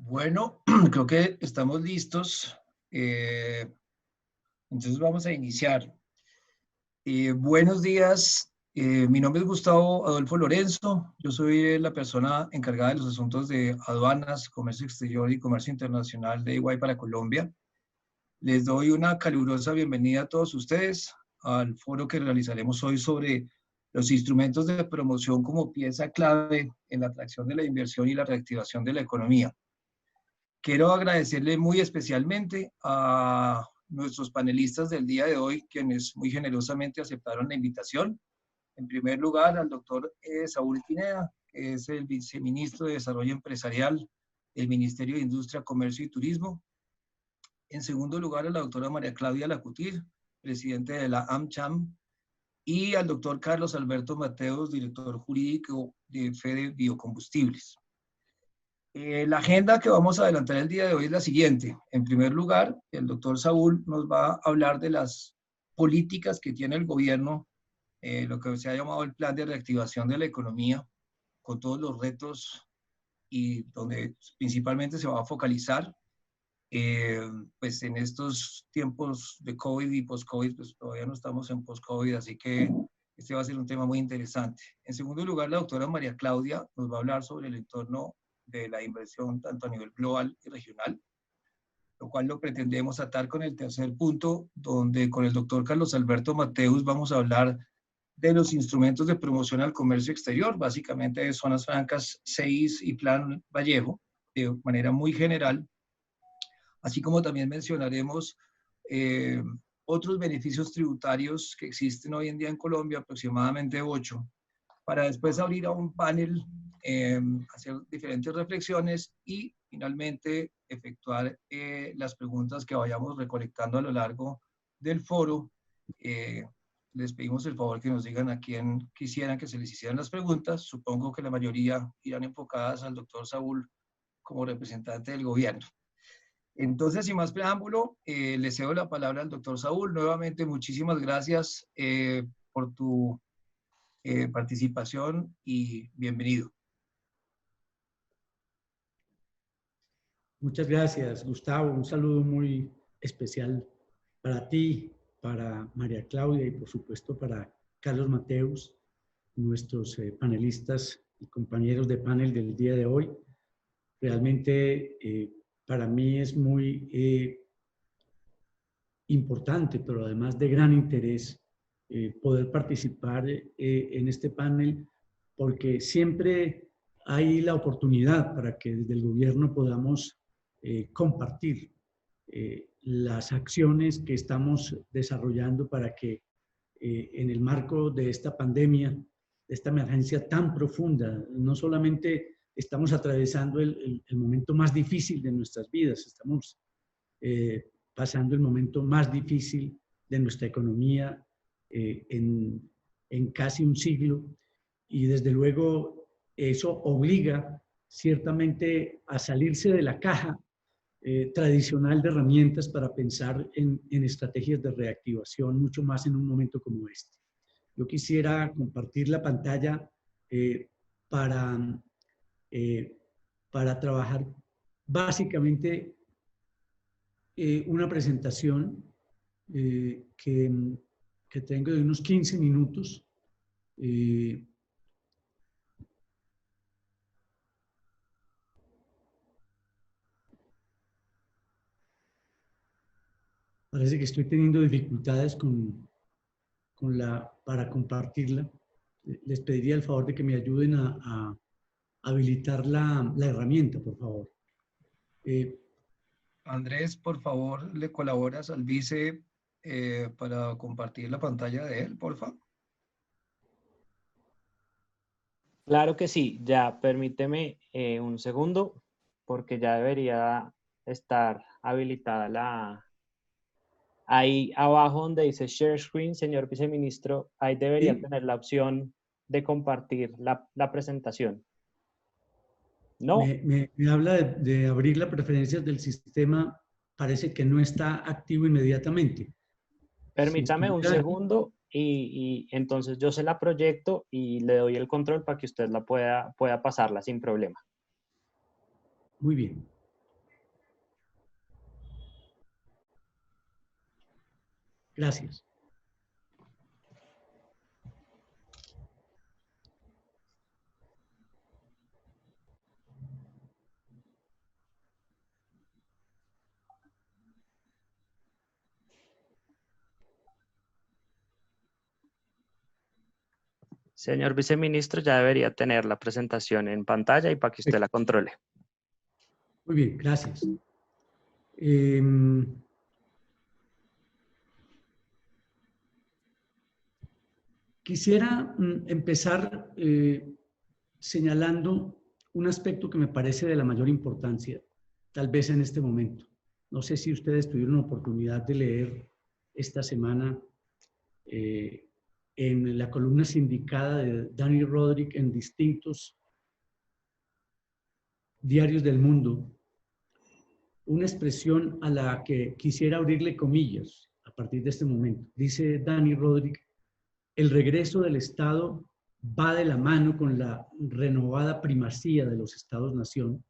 Bueno, creo que estamos listos. Eh, entonces vamos a iniciar. Buenos días. Mi nombre es Gustavo Adolfo Lorenzo. Yo soy la persona encargada de los asuntos de aduanas, comercio exterior y comercio internacional de EY para Colombia. Les doy una calurosa bienvenida a todos ustedes al foro que realizaremos hoy sobre los instrumentos de promoción como pieza clave en la atracción de la inversión y la reactivación de la economía. Quiero agradecerle muy especialmente a nuestros panelistas del día de hoy, quienes muy generosamente aceptaron la invitación. En primer lugar, al doctor Saúl Pineda, que es el viceministro de Desarrollo Empresarial del Ministerio de Industria, Comercio y Turismo. En segundo lugar, a la doctora María Claudia Lacutir, presidente de la AmCham. Y al doctor Carlos Alberto Mateos, director jurídico de Fede Biocombustibles. La agenda que vamos a adelantar el día de hoy es la siguiente. En primer lugar, el doctor Saúl nos va a hablar de las políticas que tiene el gobierno, lo que se ha llamado el plan de reactivación de la economía, con todos los retos y donde principalmente se va a focalizar. Pues en estos tiempos de COVID y post-COVID, pues todavía no estamos en post-COVID, así que este va a ser un tema muy interesante. En segundo lugar, la doctora María Claudia nos va a hablar sobre el entorno de la inversión tanto a nivel global y regional, lo cual lo pretendemos atar con el tercer punto, donde con el doctor Carlos Alberto Mateus vamos a hablar de los instrumentos de promoción al comercio exterior, básicamente de zonas francas, CEIS y Plan Vallejo, de manera muy general, así como también mencionaremos otros beneficios tributarios que existen hoy en día en Colombia, aproximadamente 8, para después abrir a un panel, hacer diferentes reflexiones y finalmente efectuar las preguntas que vayamos recolectando a lo largo del foro. Les pedimos el favor que nos digan a quién quisieran que se les hicieran las preguntas. Supongo que la mayoría irán enfocadas al doctor Saúl como representante del gobierno. Entonces, sin más preámbulo, le cedo la palabra al doctor Saúl. Nuevamente, muchísimas gracias por tu participación y bienvenido. Muchas gracias, Gustavo. Un saludo muy especial para ti, para María Claudia y por supuesto para Carlos Mateus, nuestros panelistas y compañeros de panel del día de hoy. Realmente para mí es muy importante, pero además de gran interés, poder participar en este panel porque siempre hay la oportunidad para que desde el gobierno podamos compartir las acciones que estamos desarrollando para que en el marco de esta pandemia, de esta emergencia tan profunda, no solamente estamos atravesando el momento más difícil de nuestras vidas, estamos pasando el momento más difícil de nuestra economía en casi un siglo y desde luego eso obliga ciertamente a salirse de la caja tradicional de herramientas para pensar en estrategias de reactivación, mucho más en un momento como este. Yo quisiera compartir la pantalla eh, para, para trabajar básicamente una presentación que tengo de unos 15 minutos. Parece que estoy teniendo dificultades para compartirla. Les pediría el favor de que me ayuden a habilitar la herramienta, por favor. Andrés, por favor, le colaboras al vice para compartir la pantalla de él, por favor. Claro que sí, ya permíteme un segundo porque ya debería estar habilitada la... Ahí abajo donde dice Share Screen, señor viceministro, ahí debería ¿Sí? tener la opción de compartir la presentación. ¿No? Me habla de abrir las preferencias del sistema, parece que no está activo inmediatamente. Permítame un segundo y entonces yo se la proyecto y le doy el control para que usted la pueda pasarla sin problema. Muy bien. Gracias. Señor viceministro, ya debería tener la presentación en pantalla y para que usted la controle. Muy bien, gracias. Quisiera empezar señalando un aspecto que me parece de la mayor importancia, tal vez en este momento. No sé si ustedes tuvieron la oportunidad de leer esta semana en la columna sindicada de Dani Rodrik en distintos diarios del mundo, una expresión a la que quisiera abrirle comillas a partir de este momento. Dice Dani Rodrik: el regreso del Estado va de la mano con la renovada primacía de los Estados-nación,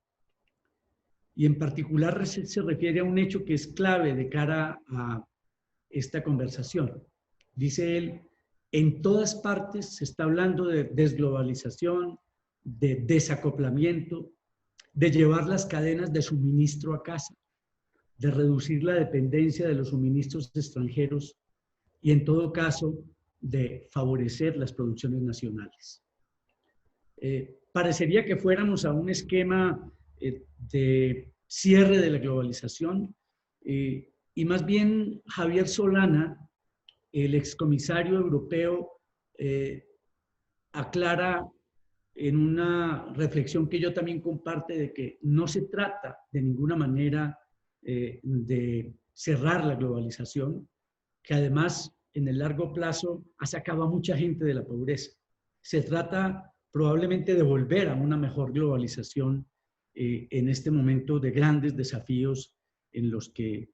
y en particular se refiere a un hecho que es clave de cara a esta conversación. Dice él: en todas partes se está hablando de desglobalización, de desacoplamiento, de llevar las cadenas de suministro a casa, de reducir la dependencia de los suministros extranjeros y, en todo caso, de favorecer las producciones nacionales. Parecería que fuéramos a un esquema de cierre de la globalización, y más bien Javier Solana, el excomisario europeo, aclara en una reflexión que yo también comparto, de que no se trata de ninguna manera de cerrar la globalización, que además en el largo plazo ha sacado a mucha gente de la pobreza. Se trata probablemente de volver a una mejor globalización en este momento de grandes desafíos en los que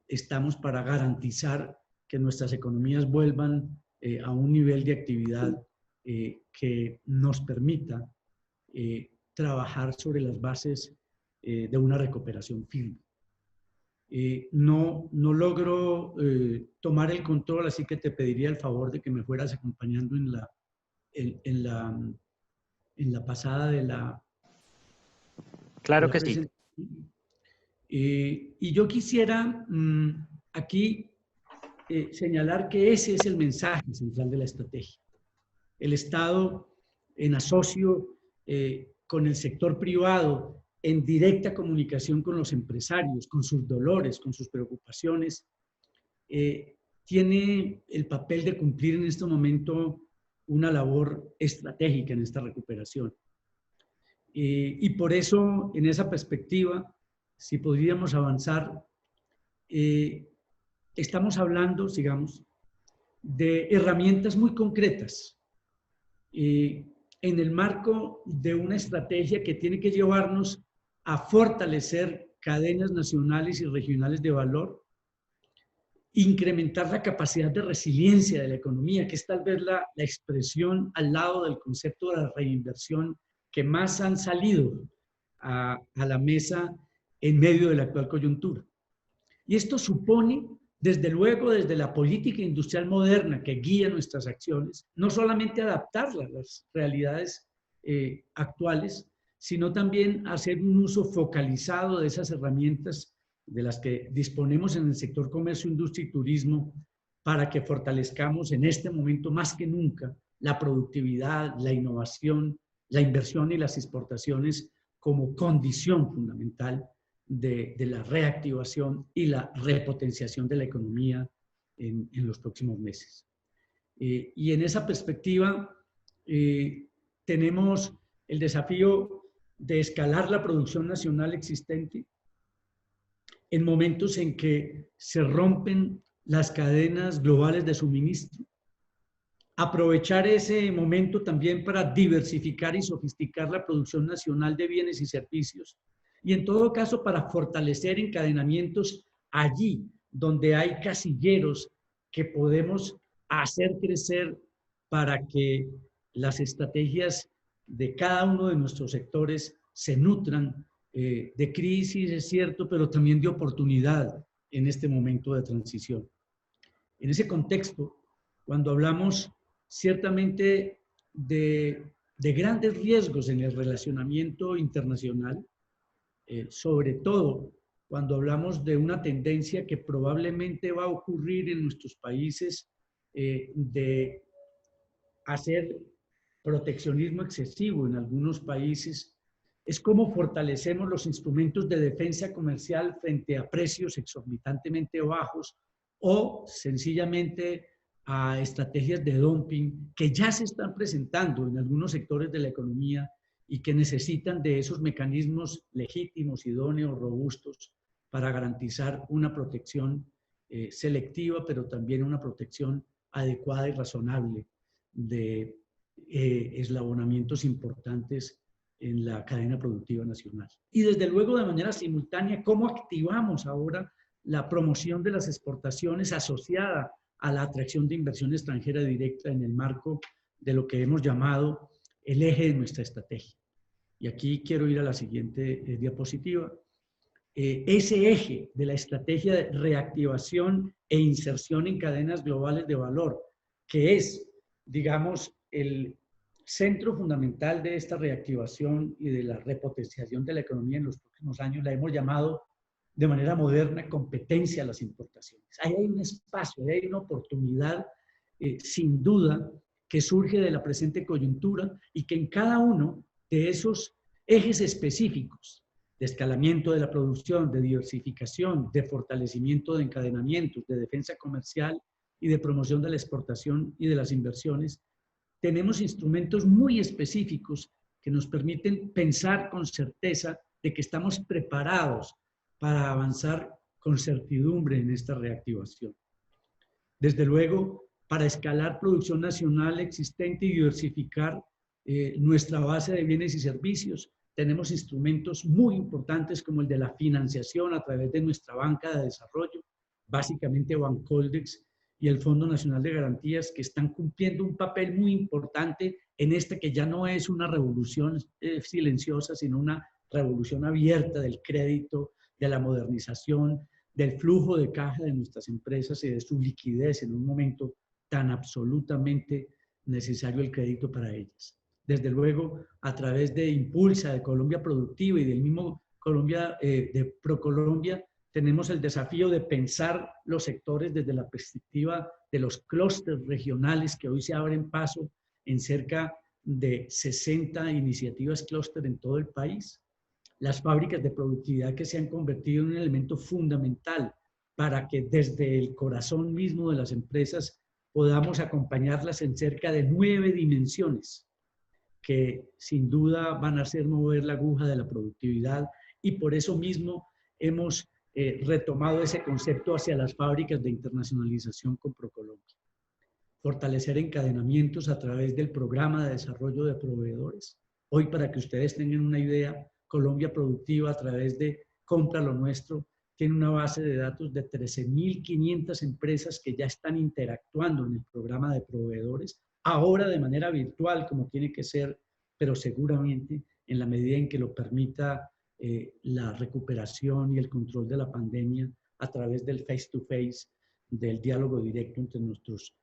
estamos para garantizar que nuestras economías vuelvan a un nivel de actividad que nos permita trabajar sobre las bases de una recuperación firme. No logro tomar el control, así que te pediría el favor de que me fueras acompañando en la pasada de la... Claro que sí. Y yo quisiera aquí señalar que ese es el mensaje central de la estrategia. El Estado, en asocio con el sector privado, en directa comunicación con los empresarios, con sus dolores, con sus preocupaciones, tiene el papel de cumplir en este momento una labor estratégica en esta recuperación. Y por eso, en esa perspectiva, si podríamos avanzar, estamos hablando, digamos, de herramientas muy concretas en el marco de una estrategia que tiene que llevarnos a fortalecer cadenas nacionales y regionales de valor, incrementar la capacidad de resiliencia de la economía, que es tal vez la expresión al lado del concepto de la reinversión que más han salido a la mesa en medio de la actual coyuntura. Y esto supone, desde luego, desde la política industrial moderna que guía nuestras acciones, no solamente adaptarlas a las realidades actuales, sino también hacer un uso focalizado de esas herramientas de las que disponemos en el sector comercio, industria y turismo, para que fortalezcamos en este momento más que nunca la productividad, la innovación, la inversión y las exportaciones como condición fundamental de la reactivación y la repotenciación de la economía en los próximos meses. Y en esa perspectiva tenemos el desafío de escalar la producción nacional existente en momentos en que se rompen las cadenas globales de suministro, aprovechar ese momento también para diversificar y sofisticar la producción nacional de bienes y servicios, y en todo caso para fortalecer encadenamientos allí donde hay casilleros que podemos hacer crecer para que las estrategias de cada uno de nuestros sectores se nutran de crisis, es cierto, pero también de oportunidad en este momento de transición. En ese contexto, cuando hablamos ciertamente de grandes riesgos en el relacionamiento internacional, sobre todo cuando hablamos de una tendencia que probablemente va a ocurrir en nuestros países de hacer proteccionismo excesivo en algunos países, es cómo fortalecemos los instrumentos de defensa comercial frente a precios exorbitantemente bajos o sencillamente a estrategias de dumping que ya se están presentando en algunos sectores de la economía y que necesitan de esos mecanismos legítimos, idóneos, robustos para garantizar una protección selectiva, pero también una protección adecuada y razonable de eslabonamientos importantes en la cadena productiva nacional. Y desde luego, de manera simultánea, cómo activamos ahora la promoción de las exportaciones asociada a la atracción de inversión extranjera directa en el marco de lo que hemos llamado el eje de nuestra estrategia. Y aquí quiero ir a la siguiente diapositiva. Ese eje de la estrategia de reactivación e inserción en cadenas globales de valor, que es, digamos, el centro fundamental de esta reactivación y de la repotenciación de la economía en los próximos años, la hemos llamado de manera moderna competencia a las importaciones. Ahí hay un espacio, ahí hay una oportunidad, sin duda, que surge de la presente coyuntura y que en cada uno de esos ejes específicos de escalamiento de la producción, de diversificación, de fortalecimiento de encadenamientos, de defensa comercial y de promoción de la exportación y de las inversiones, tenemos instrumentos muy específicos que nos permiten pensar con certeza de que estamos preparados para avanzar con certidumbre en esta reactivación. Desde luego, para escalar producción nacional existente y diversificar nuestra base de bienes y servicios, tenemos instrumentos muy importantes como el de la financiación a través de nuestra banca de desarrollo, básicamente Bancoldex y el Fondo Nacional de Garantías, que están cumpliendo un papel muy importante en este que ya no es una revolución silenciosa, sino una revolución abierta del crédito, de la modernización, del flujo de caja de nuestras empresas y de su liquidez en un momento tan absolutamente necesario el crédito para ellas. Desde luego, a través de Impulsa, de Colombia Productiva y del mismo Colombia, de ProColombia, tenemos el desafío de pensar los sectores desde la perspectiva de los clústeres regionales que hoy se abren paso en cerca de 60 iniciativas clúster en todo el país. Las fábricas de productividad que se han convertido en un elemento fundamental para que desde el corazón mismo de las empresas podamos acompañarlas en cerca de 9 dimensiones que sin duda van a hacer mover la aguja de la productividad, y por eso mismo hemos retomado ese concepto hacia las fábricas de internacionalización con ProColombia. Fortalecer encadenamientos a través del programa de desarrollo de proveedores. Hoy, para que ustedes tengan una idea, Colombia Productiva, a través de Compra lo Nuestro, tiene una base de datos de 13.500 empresas que ya están interactuando en el programa de proveedores, ahora de manera virtual, como tiene que ser, pero seguramente en la medida en que lo permita la recuperación y el control de la pandemia a través del face-to-face, del diálogo directo entre nuestros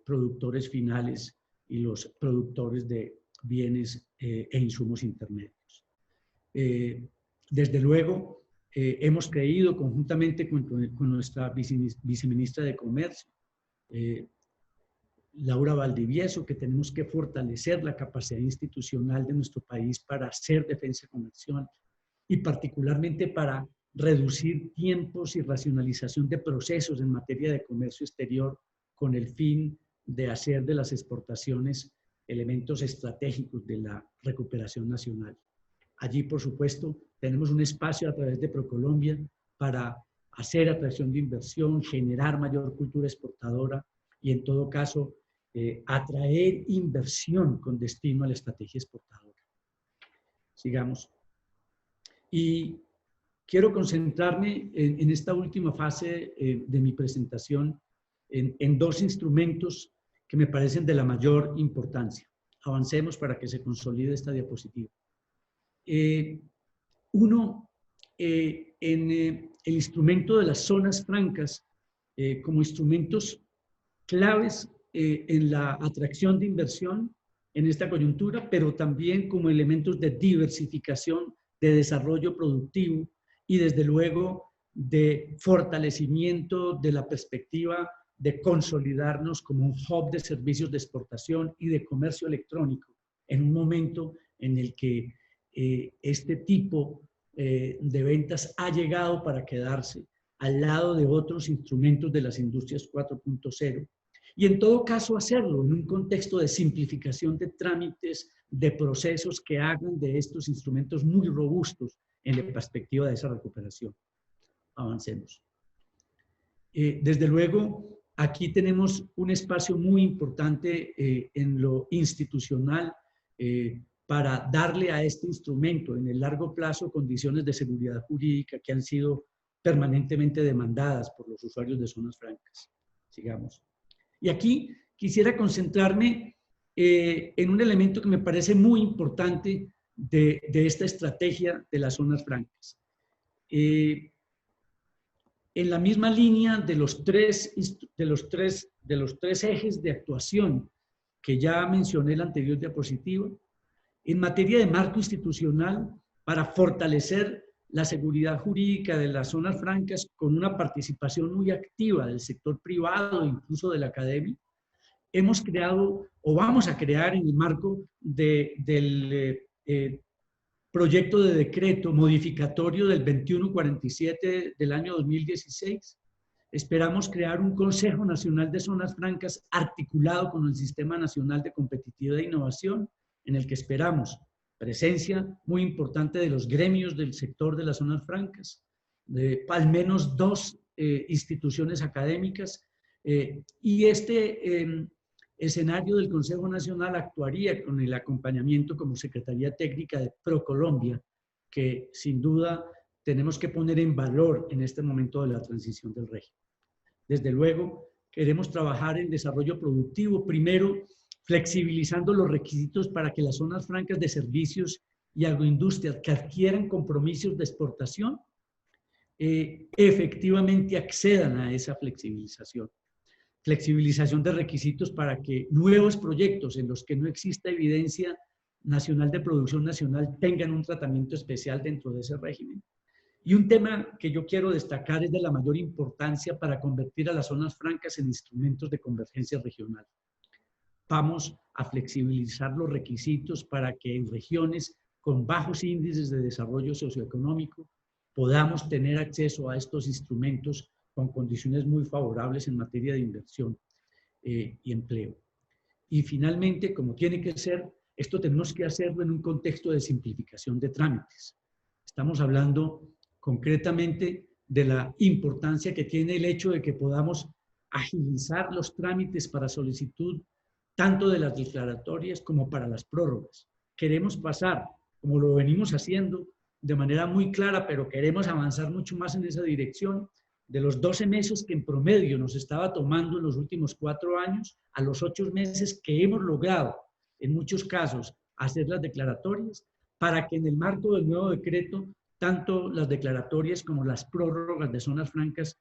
productores finales y los productores de bienes e insumos intermedios. Desde luego, hemos creído conjuntamente con nuestra viceministra de Comercio, Laura Valdivieso, que tenemos que fortalecer la capacidad institucional de nuestro país para hacer defensa comercial y particularmente para reducir tiempos y racionalización de procesos en materia de comercio exterior con el fin de hacer de las exportaciones elementos estratégicos de la recuperación nacional. Allí, por supuesto, tenemos un espacio a través de ProColombia para hacer atracción de inversión, generar mayor cultura exportadora y, en todo caso, atraer inversión con destino a la estrategia exportadora. Sigamos. Y quiero concentrarme en esta última fase de mi presentación en dos instrumentos que me parecen de la mayor importancia. Avancemos para que se consolide esta diapositiva. Uno, en el instrumento de las zonas francas, como instrumentos claves en la atracción de inversión en esta coyuntura, pero también como elementos de diversificación, de desarrollo productivo y desde luego de fortalecimiento de la perspectiva de consolidarnos como un hub de servicios de exportación y de comercio electrónico en un momento en el que este tipo de ventas ha llegado para quedarse al lado de otros instrumentos de las industrias 4.0. Y en todo caso hacerlo en un contexto de simplificación de trámites, de procesos que hagan de estos instrumentos muy robustos en la perspectiva de esa recuperación. Avancemos. Desde luego, aquí tenemos un espacio muy importante en lo institucional para darle a este instrumento en el largo plazo condiciones de seguridad jurídica que han sido permanentemente demandadas por los usuarios de zonas francas. Sigamos. Y aquí quisiera concentrarme en un elemento que me parece muy importante de esta estrategia de las zonas francas. En la misma línea de los tres ejes de actuación que ya mencioné en la anterior diapositiva, en materia de marco institucional para fortalecer la seguridad jurídica de las zonas francas con una participación muy activa del sector privado, incluso de la academia, hemos creado o vamos a crear en el marco del proyecto de decreto modificatorio del 2147 del año 2016. Esperamos crear un Consejo Nacional de Zonas Francas articulado con el Sistema Nacional de Competitividad e Innovación, en el que esperamos presencia muy importante de los gremios del sector de las zonas francas, de al menos 2 instituciones académicas, y este escenario del Consejo Nacional actuaría con el acompañamiento como Secretaría Técnica de ProColombia, que sin duda tenemos que poner en valor en este momento de la transición del régimen. Desde luego, queremos trabajar en desarrollo productivo, primero flexibilizando los requisitos para que las zonas francas de servicios y agroindustria que adquieran compromisos de exportación efectivamente accedan a esa flexibilización. Flexibilización de requisitos para que nuevos proyectos en los que no exista evidencia nacional de producción nacional tengan un tratamiento especial dentro de ese régimen. Y un tema que yo quiero destacar es de la mayor importancia para convertir a las zonas francas en instrumentos de convergencia regional. Vamos a flexibilizar los requisitos para que en regiones con bajos índices de desarrollo socioeconómico podamos tener acceso a estos instrumentos con condiciones muy favorables en materia de inversión y empleo. Y finalmente, como tiene que ser, esto tenemos que hacerlo en un contexto de simplificación de trámites. Estamos hablando concretamente de la importancia que tiene el hecho de que podamos agilizar los trámites para solicitud tanto de las declaratorias como para las prórrogas. Queremos pasar, como lo venimos haciendo de manera muy clara, pero queremos avanzar mucho más en esa dirección, de los 12 meses que en promedio nos estaba tomando en los últimos 4 años, a los 8 meses que hemos logrado, en muchos casos, hacer las declaratorias, para que en el marco del nuevo decreto, tanto las declaratorias como las prórrogas de zonas francas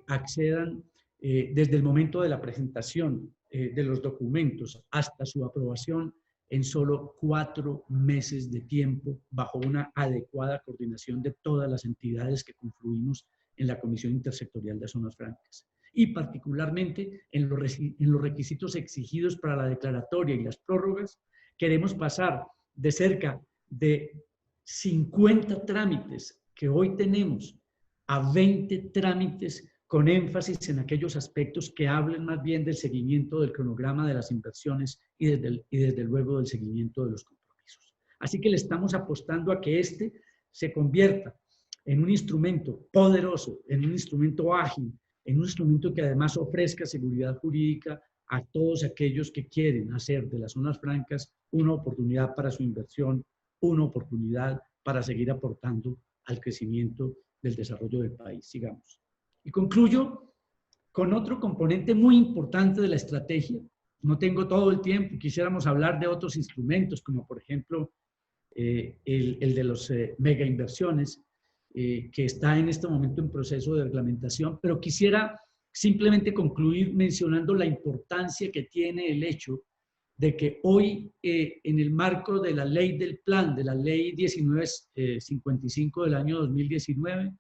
accedan desde el momento de la presentación de los documentos hasta su aprobación en solo 4 meses de tiempo, bajo una adecuada coordinación de todas las entidades que confluimos en la Comisión Intersectorial de Zonas Francas. Y particularmente en los requisitos exigidos para la declaratoria y las prórrogas, queremos pasar de cerca de 50 trámites que hoy tenemos a 20 trámites con énfasis en aquellos aspectos que hablen más bien del seguimiento del cronograma de las inversiones y desde luego del seguimiento de los compromisos. Así que le estamos apostando a que este se convierta en un instrumento poderoso, en un instrumento ágil, en un instrumento que además ofrezca seguridad jurídica a todos aquellos que quieren hacer de las zonas francas una oportunidad para su inversión, una oportunidad para seguir aportando al crecimiento del desarrollo del país. Sigamos. Y concluyo con otro componente muy importante de la estrategia. No tengo todo el tiempo, quisiéramos hablar de otros instrumentos, como por ejemplo el de los mega inversiones, que está en este momento en proceso de reglamentación, pero quisiera simplemente concluir mencionando la importancia que tiene el hecho de que hoy, en el marco de la ley del plan, de la ley 1955 del año 2019,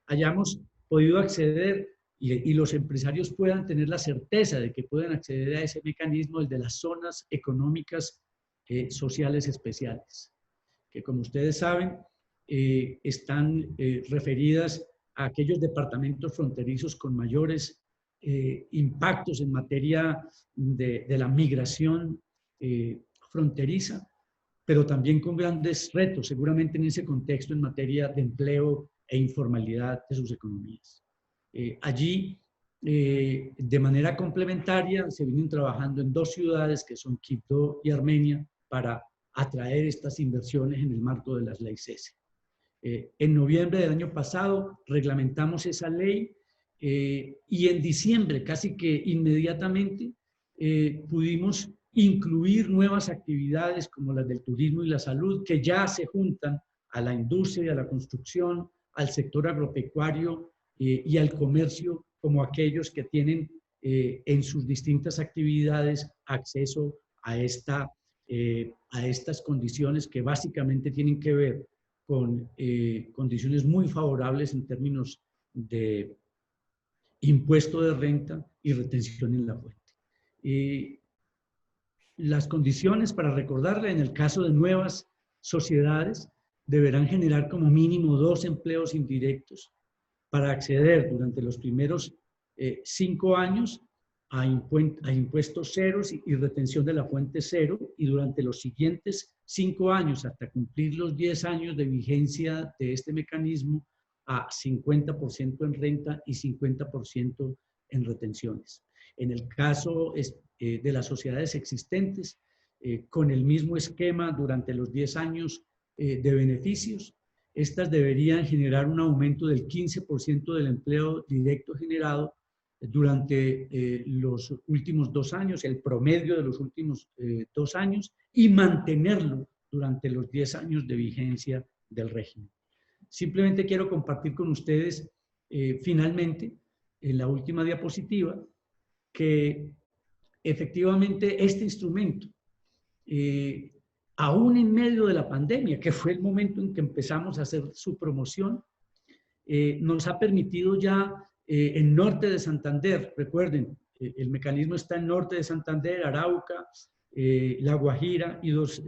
hayamos podido acceder y los empresarios puedan tener la certeza de que pueden acceder a ese mecanismo, el de las zonas económicas sociales especiales, que como ustedes saben, están referidas a aquellos departamentos fronterizos con mayores impactos en materia de la migración fronteriza, pero también con grandes retos, seguramente en ese contexto en materia de empleo e informalidad de sus economías. Allí, de manera complementaria, se vienen trabajando en 2 ciudades que son Quibdó y Armenia para atraer estas inversiones en el marco de las leyes CESE. En noviembre del año pasado reglamentamos esa ley y en diciembre, casi que inmediatamente, pudimos incluir nuevas actividades como las del turismo y la salud, que ya se juntan a la industria y a la construcción, al sector agropecuario y al comercio, como aquellos que tienen en sus distintas actividades acceso a estas condiciones que básicamente tienen que ver con condiciones muy favorables en términos de impuesto de renta y retención en la fuente. Las condiciones, para recordarle, en el caso de nuevas sociedades, deberán generar como mínimo 2 empleos indirectos para acceder durante los primeros 5 años a impuestos ceros y retención de la fuente cero, y durante los siguientes 5 años, hasta cumplir los 10 años de vigencia de este mecanismo, a 50% en renta y 50% en retenciones. En el caso de las sociedades existentes, con el mismo esquema durante los 10 años de beneficios, estas deberían generar un aumento del 15% del empleo directo generado durante los últimos 2 años, el promedio de los últimos 2 años, y mantenerlo durante los 10 años de vigencia del régimen. Simplemente quiero compartir con ustedes, finalmente, en la última diapositiva, que efectivamente este instrumento, aún en medio de la pandemia, que fue el momento en que empezamos a hacer su promoción, nos ha permitido ya en norte de Santander, recuerden, el mecanismo está en norte de Santander, Arauca, La Guajira y 2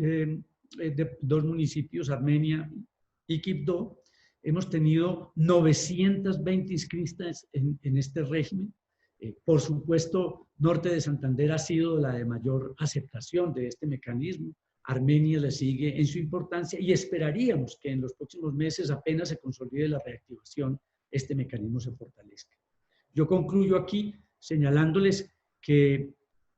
municipios, Armenia y Quibdó. Hemos tenido 920 inscritas en este régimen. Por supuesto, norte de Santander ha sido la de mayor aceptación de este mecanismo. Armenia le sigue en su importancia y esperaríamos que en los próximos meses, apenas se consolide la reactivación, este mecanismo se fortalezca. Yo concluyo aquí señalándoles que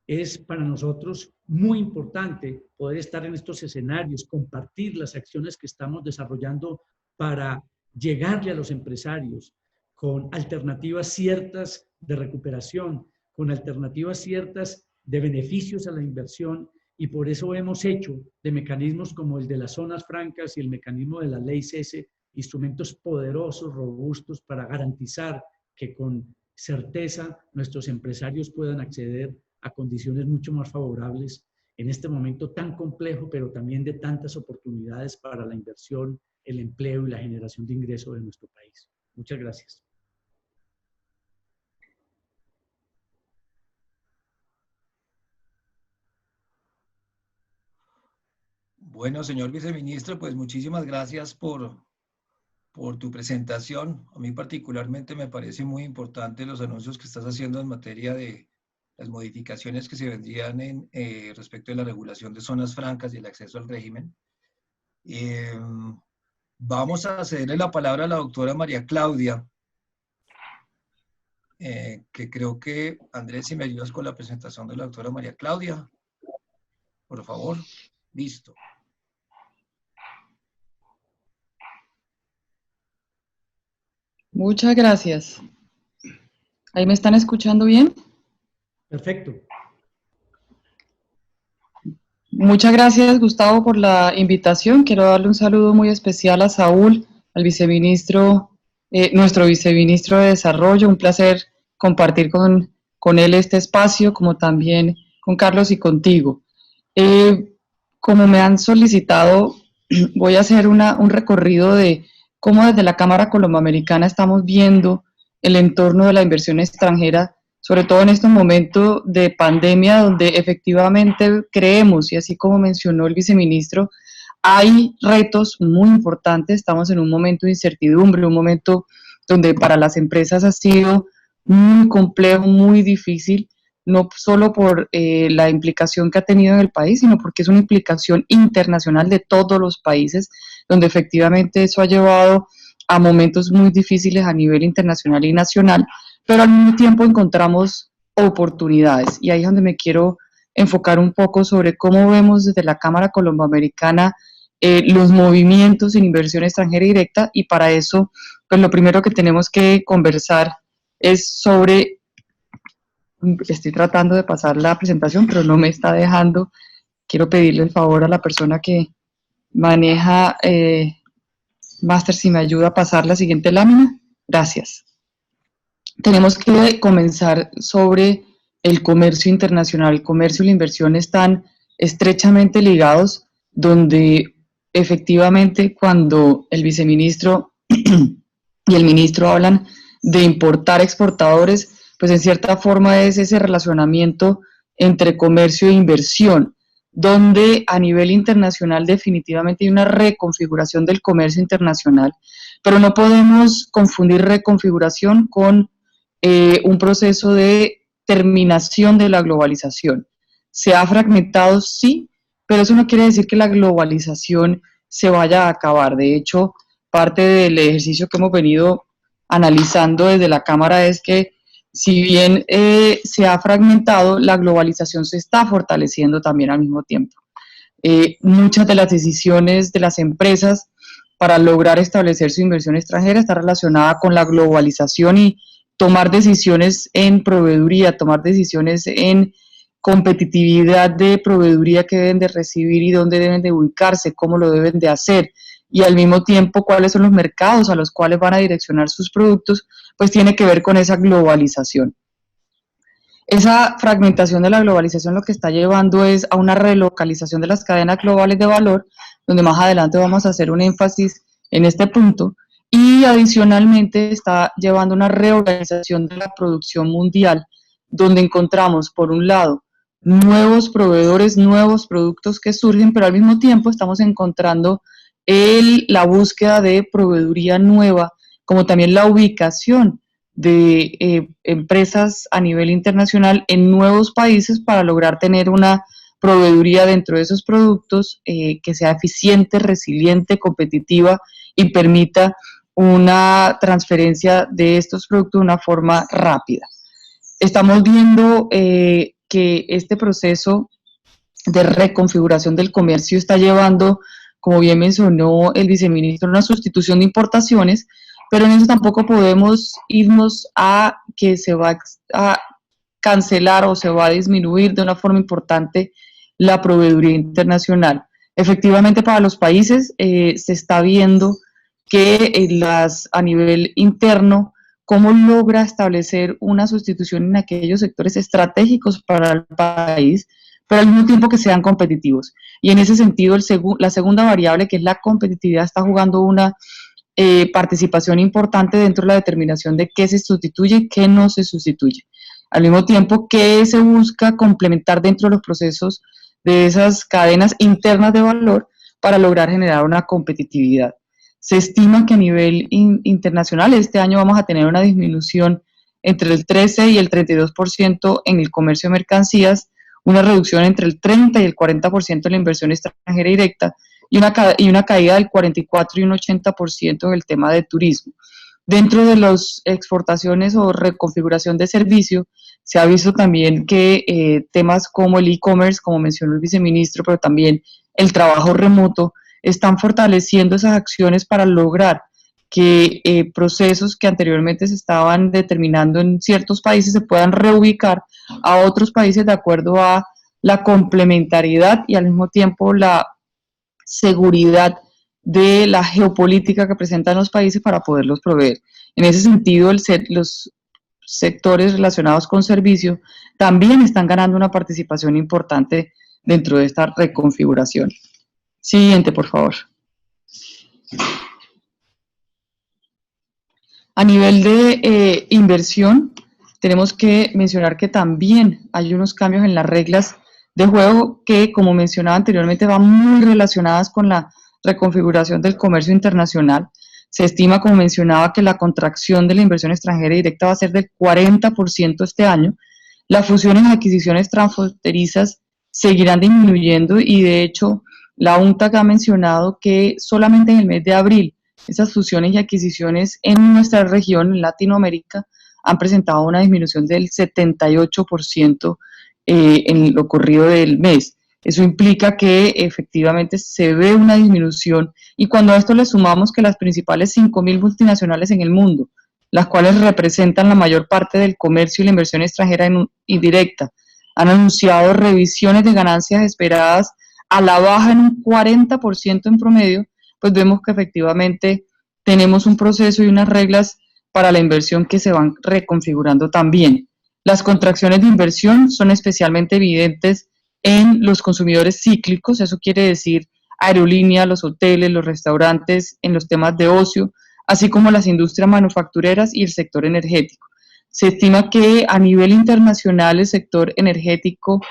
es para nosotros muy importante poder estar en estos escenarios, compartir las acciones que estamos desarrollando para llegarle a los empresarios con alternativas ciertas de recuperación, con alternativas ciertas de beneficios a la inversión, y por eso hemos hecho de mecanismos como el de las zonas francas y el mecanismo de la ley CESE instrumentos poderosos, robustos, para garantizar que con certeza nuestros empresarios puedan acceder a condiciones mucho más favorables en este momento tan complejo, pero también de tantas oportunidades para la inversión, el empleo y la generación de ingresos de nuestro país. Muchas gracias. Bueno, señor viceministro, pues muchísimas gracias por tu presentación. A mí particularmente me parece muy importante los anuncios que estás haciendo en materia de las modificaciones que se vendrían respecto de la regulación de zonas francas y el acceso al régimen. Vamos a cederle la palabra a la doctora María Claudia, que creo que, Andrés, si me ayudas con la presentación de la doctora María Claudia, por favor. Listo. Muchas gracias. ¿Ahí me están escuchando bien? Perfecto. Muchas gracias, Gustavo, por la invitación. Quiero darle un saludo muy especial a Saúl, al viceministro, nuestro viceministro de Desarrollo. Un placer compartir con él este espacio, como también con Carlos y contigo. Como me han solicitado, voy a hacer un recorrido de cómo desde la Cámara Colomboamericana estamos viendo el entorno de la inversión extranjera, sobre todo en estos momentos de pandemia, donde efectivamente creemos, y así como mencionó el viceministro, hay retos muy importantes. Estamos en un momento de incertidumbre, un momento donde para las empresas ha sido muy complejo, muy difícil, no solo por la implicación que ha tenido en el país, sino porque es una implicación internacional de todos los países, donde efectivamente eso ha llevado a momentos muy difíciles a nivel internacional y nacional, pero al mismo tiempo encontramos oportunidades. Y ahí es donde me quiero enfocar un poco sobre cómo vemos desde la Cámara Colomboamericana los movimientos en inversión extranjera directa, y para eso, pues lo primero que tenemos que conversar es sobre, estoy tratando de pasar la presentación, pero no me está dejando. Quiero pedirle el favor a la persona que maneja Master si me ayuda a pasar la siguiente lámina. Gracias. Tenemos que comenzar sobre el comercio internacional. El comercio y la inversión están estrechamente ligados, donde efectivamente cuando el viceministro y el ministro hablan de importar exportadores, pues en cierta forma es ese relacionamiento entre comercio e inversión, donde a nivel internacional definitivamente hay una reconfiguración del comercio internacional, pero no podemos confundir reconfiguración con un proceso de terminación de la globalización. Se ha fragmentado, sí, pero eso no quiere decir que la globalización se vaya a acabar. De hecho, parte del ejercicio que hemos venido analizando desde la Cámara es que si bien se ha fragmentado, la globalización se está fortaleciendo también al mismo tiempo. Muchas de las decisiones de las empresas para lograr establecer su inversión extranjera está relacionada con la globalización y tomar decisiones en proveeduría, tomar decisiones en competitividad de proveeduría que deben de recibir y dónde deben de ubicarse, cómo lo deben de hacer, y al mismo tiempo cuáles son los mercados a los cuales van a direccionar sus productos, pues tiene que ver con esa globalización. Esa fragmentación de la globalización lo que está llevando es a una relocalización de las cadenas globales de valor, donde más adelante vamos a hacer un énfasis en este punto, y adicionalmente está llevando a una reorganización de la producción mundial, donde encontramos, por un lado, nuevos proveedores, nuevos productos que surgen, pero al mismo tiempo estamos encontrando la búsqueda de proveeduría nueva, como también la ubicación de empresas a nivel internacional en nuevos países para lograr tener una proveeduría dentro de esos productos que sea eficiente, resiliente, competitiva y permita una transferencia de estos productos de una forma rápida. Estamos viendo que este proceso de reconfiguración del comercio está llevando, como bien mencionó el viceministro, una sustitución de importaciones, pero en eso tampoco podemos irnos a que se va a cancelar o se va a disminuir de una forma importante la proveeduría internacional. Efectivamente, para los países se está viendo que a nivel interno, cómo logra establecer una sustitución en aquellos sectores estratégicos para el país, pero al mismo tiempo que sean competitivos. Y en ese sentido, la segunda variable, que es la competitividad, está jugando una participación importante dentro de la determinación de qué se sustituye y qué no se sustituye. Al mismo tiempo, qué se busca complementar dentro de los procesos de esas cadenas internas de valor para lograr generar una competitividad. Se estima que a nivel internacional este año vamos a tener una disminución entre el 13 y el 32% en el comercio de mercancías, una reducción entre el 30 y el 40% en la inversión extranjera directa y una caída del 44 y un 80% en el tema de turismo. Dentro de las exportaciones o reconfiguración de servicio, se ha visto también que temas como el e-commerce, como mencionó el viceministro, pero también el trabajo remoto, están fortaleciendo esas acciones para lograr que procesos que anteriormente se estaban determinando en ciertos países se puedan reubicar a otros países de acuerdo a la complementariedad y al mismo tiempo la seguridad de la geopolítica que presentan los países para poderlos proveer. En ese sentido, los sectores relacionados con servicio también están ganando una participación importante dentro de esta reconfiguración. Siguiente, por favor. A nivel de inversión, tenemos que mencionar que también hay unos cambios en las reglas de juego que, como mencionaba anteriormente, van muy relacionadas con la reconfiguración del comercio internacional. Se estima, como mencionaba, que la contracción de la inversión extranjera directa va a ser del 40% este año. Las fusiones y adquisiciones transfronterizas seguirán disminuyendo y, de hecho, la UNCTAD ha mencionado que solamente en el mes de abril esas fusiones y adquisiciones en nuestra región, en Latinoamérica, han presentado una disminución del 78% en lo corrido del mes. Eso implica que efectivamente se ve una disminución y cuando a esto le sumamos que las principales 5.000 multinacionales en el mundo, las cuales representan la mayor parte del comercio y la inversión extranjera indirecta, han anunciado revisiones de ganancias esperadas a la baja en un 40% en promedio, pues vemos que efectivamente tenemos un proceso y unas reglas para la inversión que se van reconfigurando también. Las contracciones de inversión son especialmente evidentes en los consumidores cíclicos, eso quiere decir aerolínea, los hoteles, los restaurantes, en los temas de ocio, así como las industrias manufactureras y el sector energético. Se estima que a nivel internacional el sector energético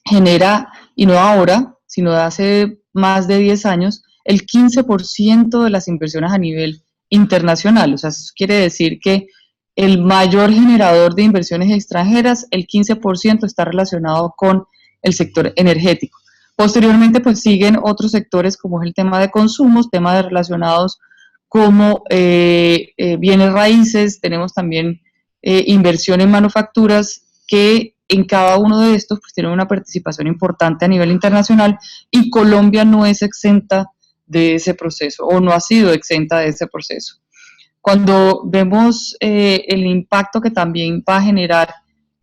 genera, y no ahora, sino de hace más de 10 años, el 15% de las inversiones a nivel internacional. O sea, eso quiere decir que el mayor generador de inversiones extranjeras, el 15% está relacionado con el sector energético. Posteriormente, pues siguen otros sectores como es el tema de consumos, temas relacionados como bienes raíces, tenemos también inversión en manufacturas que en cada uno de estos pues tienen una participación importante a nivel internacional y Colombia no es exenta de ese proceso o no ha sido exenta de ese proceso. Cuando vemos el impacto que también va a generar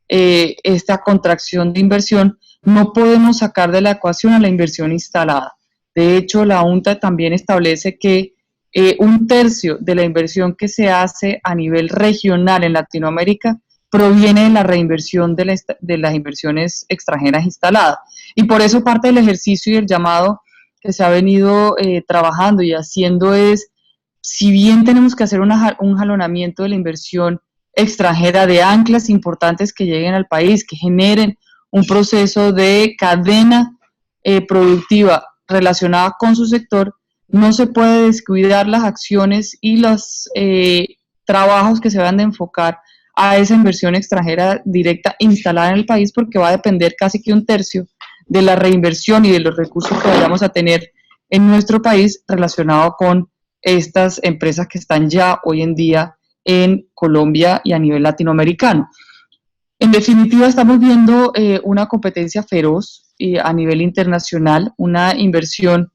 esta contracción de inversión, no podemos sacar de la ecuación a la inversión instalada. De hecho, la UNCTAD también establece que un tercio de la inversión que se hace a nivel regional en Latinoamérica proviene de la reinversión de las inversiones extranjeras instaladas. Y por eso parte del ejercicio y el llamado que se ha venido trabajando y haciendo es, si bien tenemos que hacer un jalonamiento de la inversión extranjera, de anclas importantes que lleguen al país, que generen un proceso de cadena productiva relacionada con su sector, no se puede descuidar las acciones y los trabajos que se van a enfocar a esa inversión extranjera directa instalada en el país, porque va a depender casi que un tercio de la reinversión y de los recursos que vayamos a tener en nuestro país relacionado con estas empresas que están ya hoy en día en Colombia y a nivel latinoamericano. En definitiva, estamos viendo una competencia feroz a nivel internacional, una inversión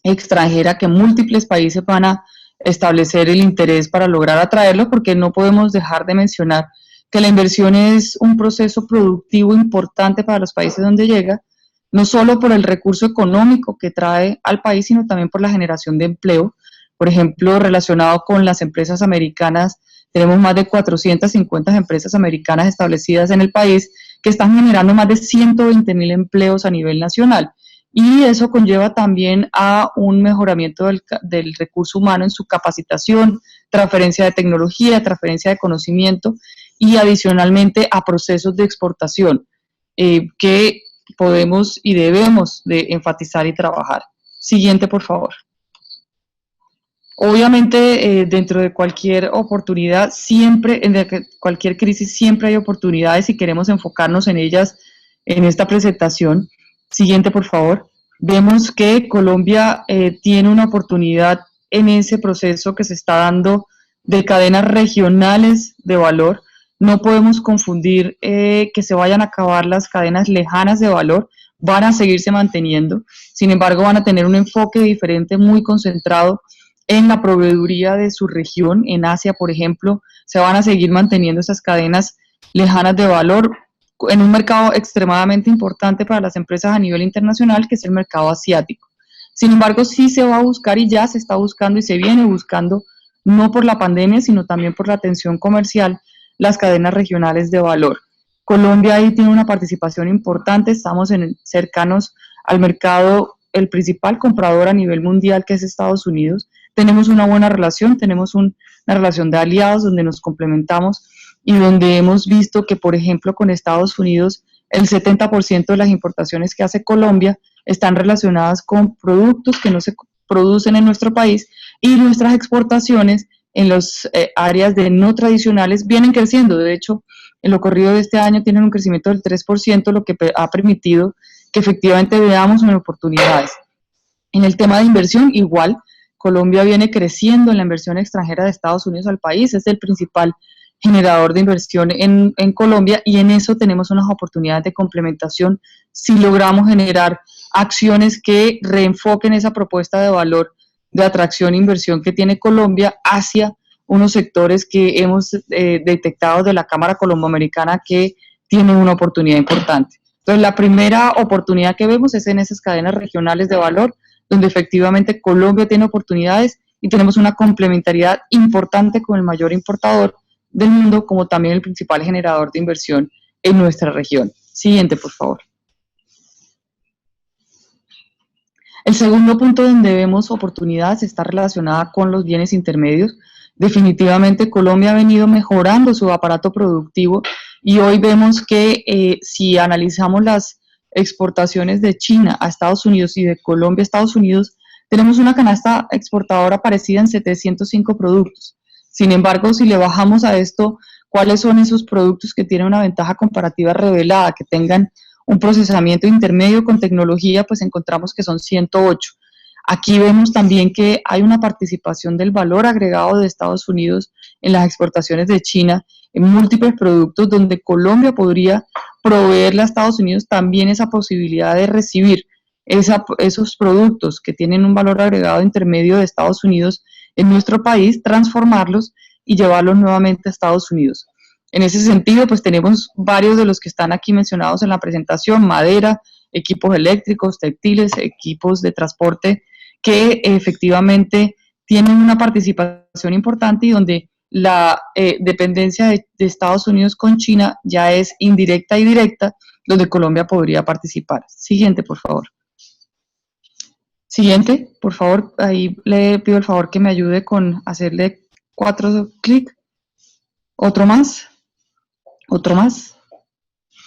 extranjera que múltiples países van a establecer el interés para lograr atraerlo, porque no podemos dejar de mencionar que la inversión es un proceso productivo importante para los países donde llega, no solo por el recurso económico que trae al país, sino también por la generación de empleo. Por ejemplo, relacionado con las empresas americanas, tenemos más de 450 empresas americanas establecidas en el país que están generando más de 120,000 empleos a nivel nacional. Y eso conlleva también a un mejoramiento del recurso humano en su capacitación, transferencia de tecnología, transferencia de conocimiento y adicionalmente a procesos de exportación que podemos y debemos de enfatizar y trabajar. Siguiente, por favor. Obviamente, dentro de cualquier oportunidad, siempre, en cualquier crisis, siempre hay oportunidades y queremos enfocarnos en ellas en esta presentación. Siguiente, por favor. Vemos que Colombia tiene una oportunidad en ese proceso que se está dando de cadenas regionales de valor. No podemos confundir que se vayan a acabar las cadenas lejanas de valor, van a seguirse manteniendo. Sin embargo, van a tener un enfoque diferente, muy concentrado en la proveeduría de su región. En Asia, por ejemplo, se van a seguir manteniendo esas cadenas lejanas de valor en un mercado extremadamente importante para las empresas a nivel internacional, que es el mercado asiático. Sin embargo, sí se va a buscar y ya se está buscando y se viene buscando, no por la pandemia, sino también por la tensión comercial, las cadenas regionales de valor. Colombia ahí tiene una participación importante, estamos cercanos al mercado, el principal comprador a nivel mundial, que es Estados Unidos. Tenemos una buena relación, tenemos una relación de aliados donde nos complementamos y donde hemos visto que, por ejemplo, con Estados Unidos, el 70% de las importaciones que hace Colombia están relacionadas con productos que no se producen en nuestro país, y nuestras exportaciones en las áreas de no tradicionales vienen creciendo. De hecho, en lo corrido de este año tienen un crecimiento del 3%, lo que ha permitido que efectivamente veamos oportunidades. En el tema de inversión, igual, Colombia viene creciendo en la inversión extranjera de Estados Unidos al país, es el principal generador de inversión en Colombia, y en eso tenemos unas oportunidades de complementación si logramos generar acciones que reenfoquen esa propuesta de valor de atracción e inversión que tiene Colombia hacia unos sectores que hemos detectado de la Cámara Colomboamericana que tienen una oportunidad importante. Entonces, la primera oportunidad que vemos es en esas cadenas regionales de valor, donde efectivamente Colombia tiene oportunidades y tenemos una complementariedad importante con el mayor importador del mundo, como también el principal generador de inversión en nuestra región. Siguiente, por favor. El segundo punto donde vemos oportunidades está relacionada con los bienes intermedios. Definitivamente Colombia ha venido mejorando su aparato productivo y hoy vemos que si analizamos las exportaciones de China a Estados Unidos y de Colombia a Estados Unidos, tenemos una canasta exportadora parecida en 705 productos. Sin embargo, si le bajamos a esto, ¿cuáles son esos productos que tienen una ventaja comparativa revelada, que tengan un procesamiento intermedio con tecnología? Pues encontramos que son 108. Aquí vemos también que hay una participación del valor agregado de Estados Unidos en las exportaciones de China en múltiples productos, donde Colombia podría proveerle a Estados Unidos también esa posibilidad de recibir esos productos que tienen un valor agregado intermedio de Estados Unidos en nuestro país, transformarlos y llevarlos nuevamente a Estados Unidos. En ese sentido, pues tenemos varios de los que están aquí mencionados en la presentación: madera, equipos eléctricos, textiles, equipos de transporte, que efectivamente tienen una participación importante y donde la dependencia de Estados Unidos con China ya es indirecta y directa, donde Colombia podría participar. Siguiente, por favor. Siguiente, por favor. Ahí le pido el favor que me ayude con hacerle 4 clics. Otro más. Otro más.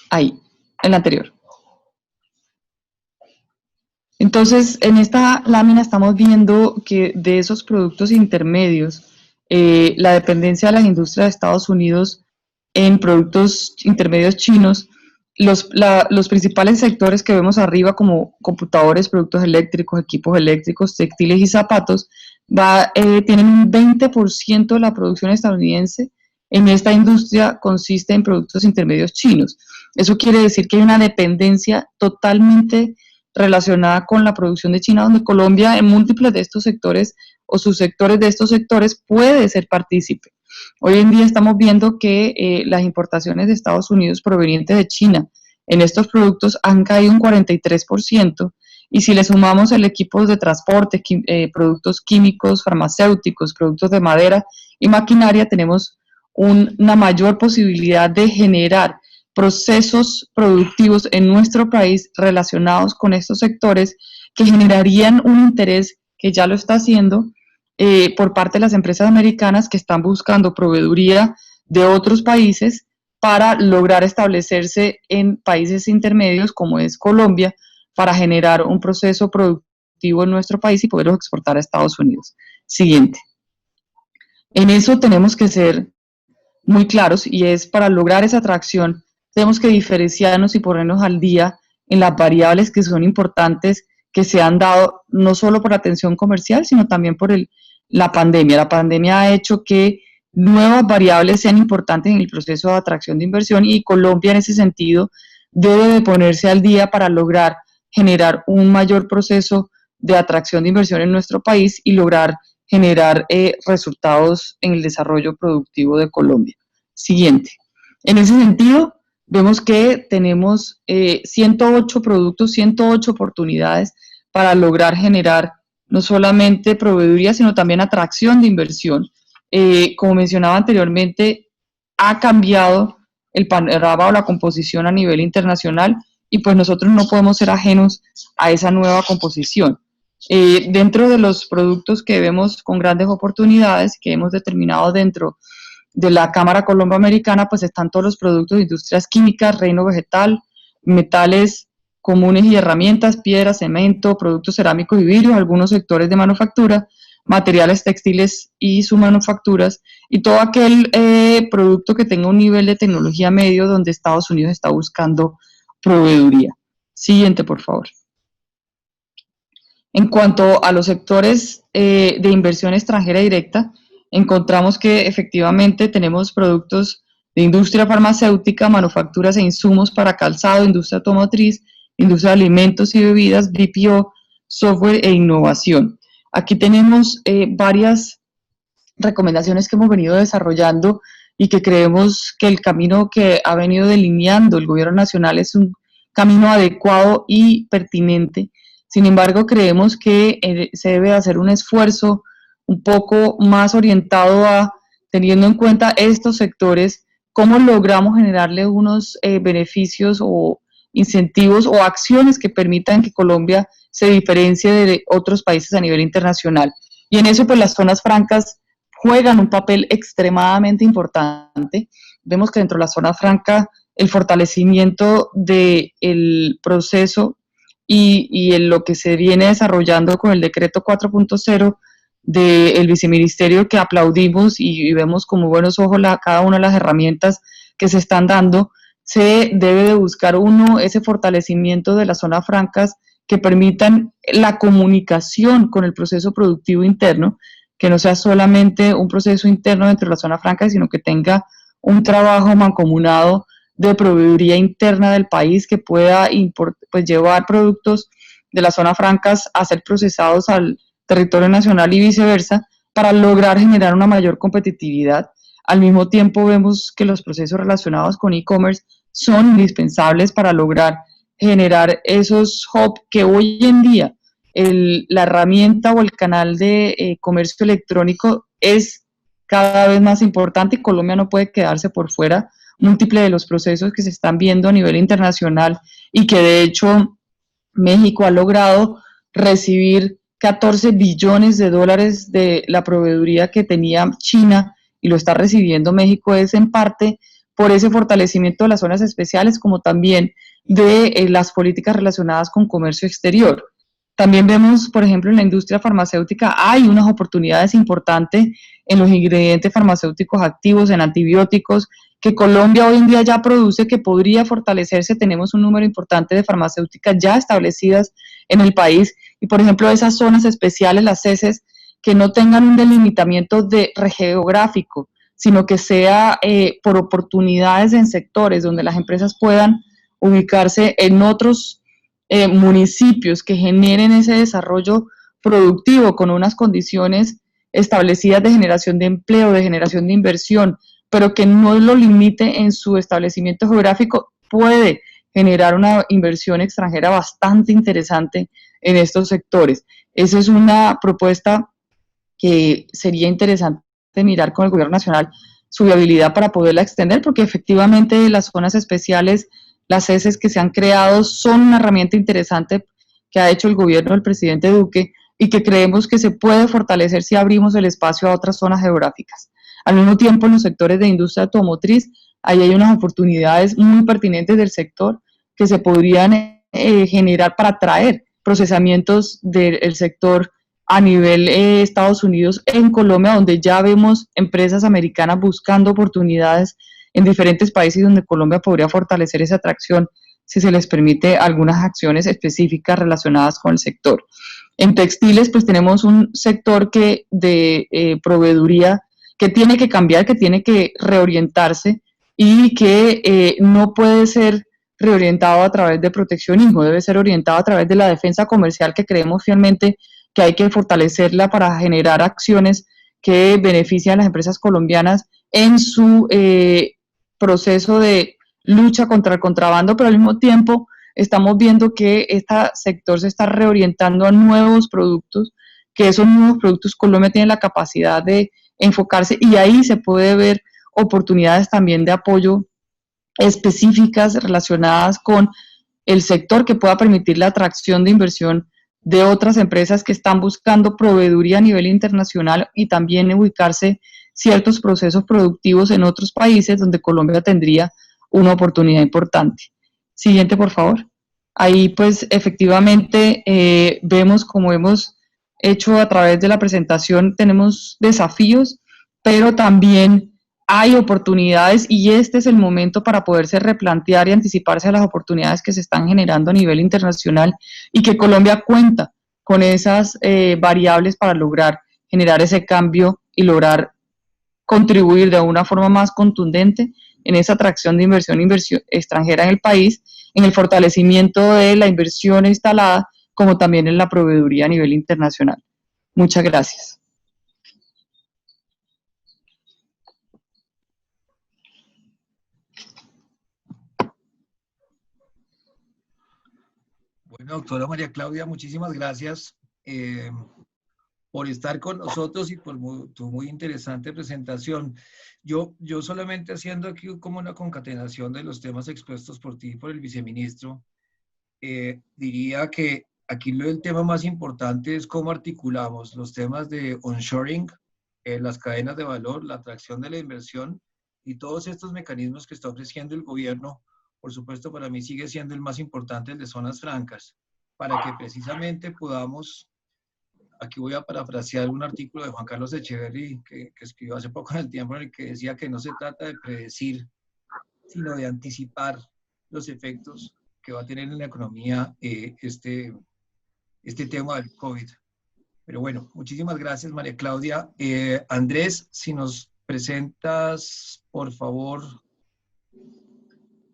Ahí, el anterior. Entonces, en esta lámina estamos viendo que de esos productos intermedios, la dependencia de las industrias de Estados Unidos en productos intermedios chinos, los principales sectores que vemos arriba, como computadores, productos eléctricos, equipos eléctricos, textiles y zapatos, tienen un 20% de la producción estadounidense. En esta industria consiste en productos intermedios chinos. Eso quiere decir que hay una dependencia totalmente relacionada con la producción de China, donde Colombia en múltiples de estos sectores o subsectores de estos sectores puede ser partícipe. Hoy en día estamos viendo que las importaciones de Estados Unidos provenientes de China en estos productos han caído un 43%, y si le sumamos el equipo de transporte, productos químicos, farmacéuticos, productos de madera y maquinaria, tenemos una mayor posibilidad de generar procesos productivos en nuestro país relacionados con estos sectores que generarían un interés, que ya lo está haciendo, por parte de las empresas americanas que están buscando proveeduría de otros países para lograr establecerse en países intermedios como es Colombia, para generar un proceso productivo en nuestro país y poderlos exportar a Estados Unidos. Siguiente. En eso tenemos que ser muy claros, y es para lograr esa atracción tenemos que diferenciarnos y ponernos al día en las variables que son importantes, que se han dado no solo por la atención comercial, sino también por la pandemia. La pandemia ha hecho que nuevas variables sean importantes en el proceso de atracción de inversión, y Colombia en ese sentido debe de ponerse al día para lograr generar un mayor proceso de atracción de inversión en nuestro país y lograr generar resultados en el desarrollo productivo de Colombia. Siguiente. En ese sentido, vemos que tenemos 108 productos, 108 oportunidades para lograr generar no solamente proveeduría, sino también atracción de inversión. Como mencionaba anteriormente, ha cambiado el panorama o la composición a nivel internacional y pues nosotros no podemos ser ajenos a esa nueva composición. Dentro de los productos que vemos con grandes oportunidades, que hemos determinado dentro de la Cámara Colombo-Americana, pues están todos los productos de industrias químicas, reino vegetal, metales comunes y herramientas, piedra, cemento, productos cerámicos y vidrios, algunos sectores de manufactura, materiales textiles y submanufacturas, y todo aquel producto que tenga un nivel de tecnología medio donde Estados Unidos está buscando proveeduría. Siguiente, por favor. En cuanto a los sectores de inversión extranjera directa, encontramos que efectivamente tenemos productos de industria farmacéutica, manufacturas e insumos para calzado, industria automotriz, industria de alimentos y bebidas, BPO, software e innovación. Aquí tenemos varias recomendaciones que hemos venido desarrollando y que creemos que el camino que ha venido delineando el gobierno nacional es un camino adecuado y pertinente. Sin embargo, creemos que se debe hacer un esfuerzo un poco más orientado a, teniendo en cuenta estos sectores, cómo logramos generarle unos beneficios o incentivos o acciones que permitan que Colombia se diferencie de otros países a nivel internacional. Y en eso, pues las zonas francas juegan un papel extremadamente importante. Vemos que dentro de la zona franca el fortalecimiento del proceso y en lo que se viene desarrollando con el decreto 4.0 del viceministerio, que aplaudimos y vemos con muy buenos ojos cada una de las herramientas que se están dando, se debe de buscar ese fortalecimiento de las zonas francas que permitan la comunicación con el proceso productivo interno, que no sea solamente un proceso interno dentro de la zona franca, sino que tenga un trabajo mancomunado de proveeduría interna del país que pueda pues, llevar productos de las zonas francas a ser procesados al territorio nacional y viceversa, para lograr generar una mayor competitividad. Al mismo tiempo vemos que los procesos relacionados con e-commerce son indispensables para lograr generar esos hubs que hoy en día la herramienta o el canal de comercio electrónico es cada vez más importante y Colombia no puede quedarse por fuera. Múltiples de los procesos que se están viendo a nivel internacional y que de hecho México ha logrado recibir 14 billones de dólares de la proveeduría que tenía China y lo está recibiendo México, es en parte por ese fortalecimiento de las zonas especiales como también de las políticas relacionadas con comercio exterior. También vemos, por ejemplo, en la industria farmacéutica hay unas oportunidades importantes en los ingredientes farmacéuticos activos, en antibióticos, que Colombia hoy en día ya produce, que podría fortalecerse. Tenemos un número importante de farmacéuticas ya establecidas en el país y, por ejemplo, esas zonas especiales, las CESES, que no tengan un delimitamiento geográfico, sino que sea por oportunidades en sectores donde las empresas puedan ubicarse en otros municipios que generen ese desarrollo productivo con unas condiciones establecidas de generación de empleo, de generación de inversión, pero que no lo limite en su establecimiento geográfico, puede generar una inversión extranjera bastante interesante en estos sectores. Esa es una propuesta que sería interesante mirar con el gobierno nacional su viabilidad para poderla extender, porque efectivamente las zonas especiales, las CESES que se han creado, son una herramienta interesante que ha hecho el gobierno del presidente Duque y que creemos que se puede fortalecer si abrimos el espacio a otras zonas geográficas. Al mismo tiempo, en los sectores de industria automotriz, ahí hay unas oportunidades muy pertinentes del sector que se podrían generar para atraer procesamientos del sector a nivel Estados Unidos en Colombia, donde ya vemos empresas americanas buscando oportunidades en diferentes países donde Colombia podría fortalecer esa atracción si se les permite algunas acciones específicas relacionadas con el sector. En textiles, pues tenemos un sector de proveeduría que tiene que cambiar, que tiene que reorientarse y que no puede ser reorientado a través de proteccionismo, debe ser orientado a través de la defensa comercial, que creemos fielmente que hay que fortalecerla para generar acciones que benefician a las empresas colombianas en su proceso de lucha contra el contrabando, pero al mismo tiempo estamos viendo que este sector se está reorientando a nuevos productos, que esos nuevos productos Colombia tiene la capacidad de enfocarse y ahí se puede ver oportunidades también de apoyo específicas relacionadas con el sector que pueda permitir la atracción de inversión de otras empresas que están buscando proveeduría a nivel internacional y también ubicarse ciertos procesos productivos en otros países donde Colombia tendría una oportunidad importante. Siguiente, por favor. Ahí pues efectivamente vemos, como hemos hecho a través de la presentación, tenemos desafíos, pero también hay oportunidades y este es el momento para poderse replantear y anticiparse a las oportunidades que se están generando a nivel internacional y que Colombia cuenta con esas variables para lograr generar ese cambio y lograr contribuir de una forma más contundente en esa atracción de inversión extranjera en el país, en el fortalecimiento de la inversión instalada, como también en la proveeduría a nivel internacional. Muchas gracias. Bueno, doctora María Claudia, muchísimas gracias por estar con nosotros y por tu muy interesante presentación. Yo solamente haciendo aquí como una concatenación de los temas expuestos por ti y por el viceministro, diría que aquí el tema más importante es cómo articulamos los temas de onshoring, las cadenas de valor, la atracción de la inversión y todos estos mecanismos que está ofreciendo el gobierno. Por supuesto, para mí sigue siendo el más importante, el de zonas francas, para que precisamente podamos, aquí voy a parafrasear un artículo de Juan Carlos Echeverry que escribió hace poco en El Tiempo, en el que decía que no se trata de predecir, sino de anticipar los efectos que va a tener en la economía este tema del COVID. Pero bueno, muchísimas gracias, María Claudia. Andrés, si nos presentas, por favor,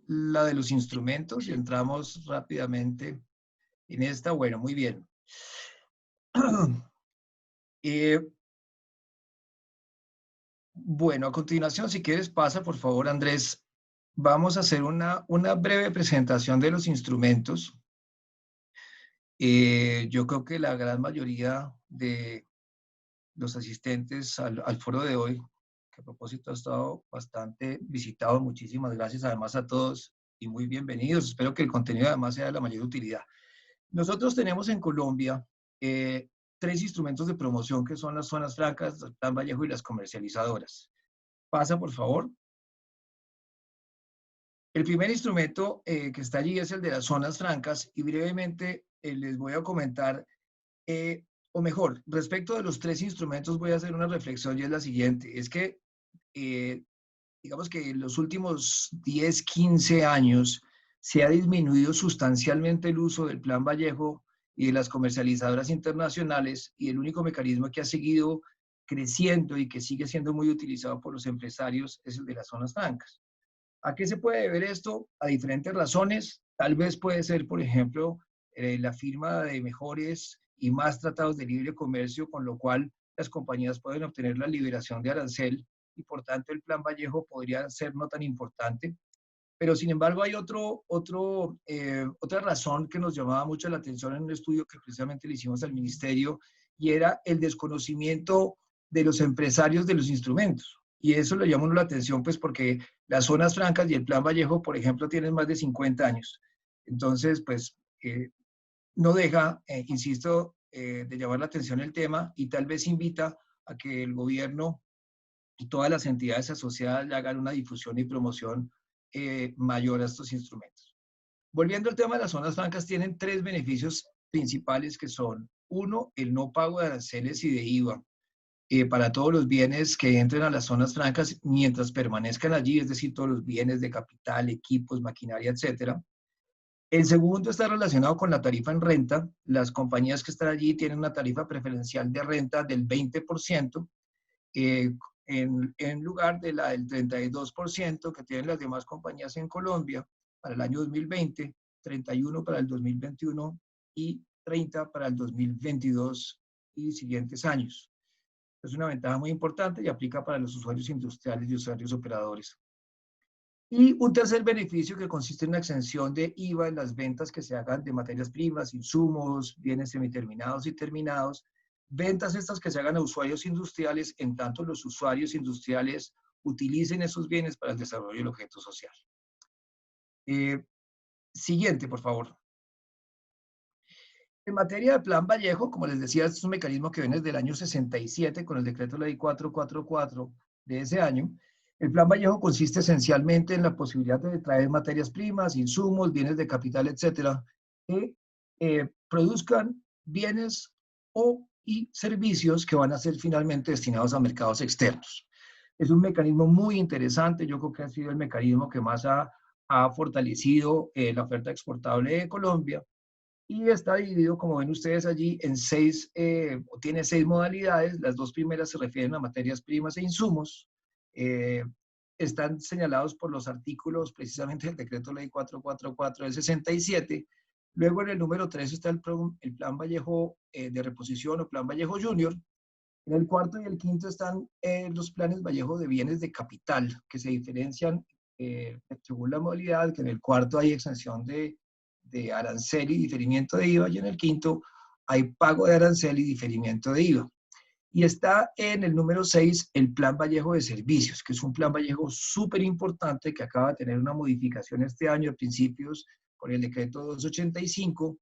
la de los instrumentos y entramos rápidamente en esta. Bueno, muy bien. Bueno, a continuación, si quieres, pasa, por favor, Andrés. Vamos a hacer una breve presentación de los instrumentos. Yo creo que la gran mayoría de los asistentes al foro de hoy, que a propósito ha estado bastante visitado, muchísimas gracias además a todos y muy bienvenidos. Espero que el contenido además sea de la mayor utilidad. Nosotros tenemos en Colombia 3 instrumentos de promoción que son las zonas francas, el Plan Vallejo y las comercializadoras. Pasa, por favor. El primer instrumento que está allí es el de las zonas francas y brevemente les voy a comentar, o mejor, respecto de los 3 instrumentos voy a hacer una reflexión y es la siguiente. Es que, digamos que en los últimos 10, 15 años se ha disminuido sustancialmente el uso del Plan Vallejo y de las comercializadoras internacionales y el único mecanismo que ha seguido creciendo y que sigue siendo muy utilizado por los empresarios es el de las zonas francas. ¿A qué se puede deber esto? A diferentes razones. Tal vez puede ser, por ejemplo, la firma de mejores y más tratados de libre comercio, con lo cual las compañías pueden obtener la liberación de arancel y por tanto el Plan Vallejo podría ser no tan importante. Pero sin embargo hay otra razón que nos llamaba mucho la atención en un estudio que precisamente le hicimos al ministerio y era el desconocimiento de los empresarios de los instrumentos. Y eso le llamó la atención pues porque las zonas francas y el Plan Vallejo, por ejemplo, tienen más de 50 años. Entonces, pues no deja, insisto, de llamar la atención el tema y tal vez invita a que el gobierno y todas las entidades asociadas le hagan una difusión y promoción mayor a estos instrumentos. Volviendo al tema de las zonas francas, tienen 3 beneficios principales que son, 1, el no pago de aranceles y de IVA para todos los bienes que entren a las zonas francas mientras permanezcan allí, es decir, todos los bienes de capital, equipos, maquinaria, etcétera. El segundo está relacionado con la tarifa en renta. Las compañías que están allí tienen una tarifa preferencial de renta del 20%, en lugar de la del 32% que tienen las demás compañías en Colombia para el año 2020, 31 para el 2021 y 30 para el 2022 y siguientes años. Es una ventaja muy importante y aplica para los usuarios industriales y usuarios operadores. Y un tercer beneficio que consiste en una exención de IVA en las ventas que se hagan de materias primas, insumos, bienes semiterminados y terminados, ventas estas que se hagan a usuarios industriales, en tanto los usuarios industriales utilicen esos bienes para el desarrollo del objeto social. Siguiente, por favor. En materia de Plan Vallejo, como les decía, este es un mecanismo que viene desde el año 67 con el decreto ley 444 de ese año. El Plan Vallejo consiste esencialmente en la posibilidad de traer materias primas, insumos, bienes de capital, etcétera, que produzcan bienes y servicios que van a ser finalmente destinados a mercados externos. Es un mecanismo muy interesante, yo creo que ha sido el mecanismo que más ha fortalecido la oferta exportable de Colombia, y está dividido, como ven ustedes allí, en tiene 6 modalidades. Las 2 primeras se refieren a materias primas e insumos. Están señalados por los artículos precisamente del decreto ley 444 del 67. Luego en el número 3 está el Plan Vallejo de reposición o Plan Vallejo Junior. En el cuarto y el quinto están los planes Vallejo de bienes de capital, que se diferencian según la modalidad, que en el cuarto hay exención de arancel y diferimiento de IVA, y en el quinto hay pago de arancel y diferimiento de IVA. Y está en el número 6 el Plan Vallejo de Servicios, que es un Plan Vallejo súper importante que acaba de tener una modificación este año, a principios, con el decreto 285,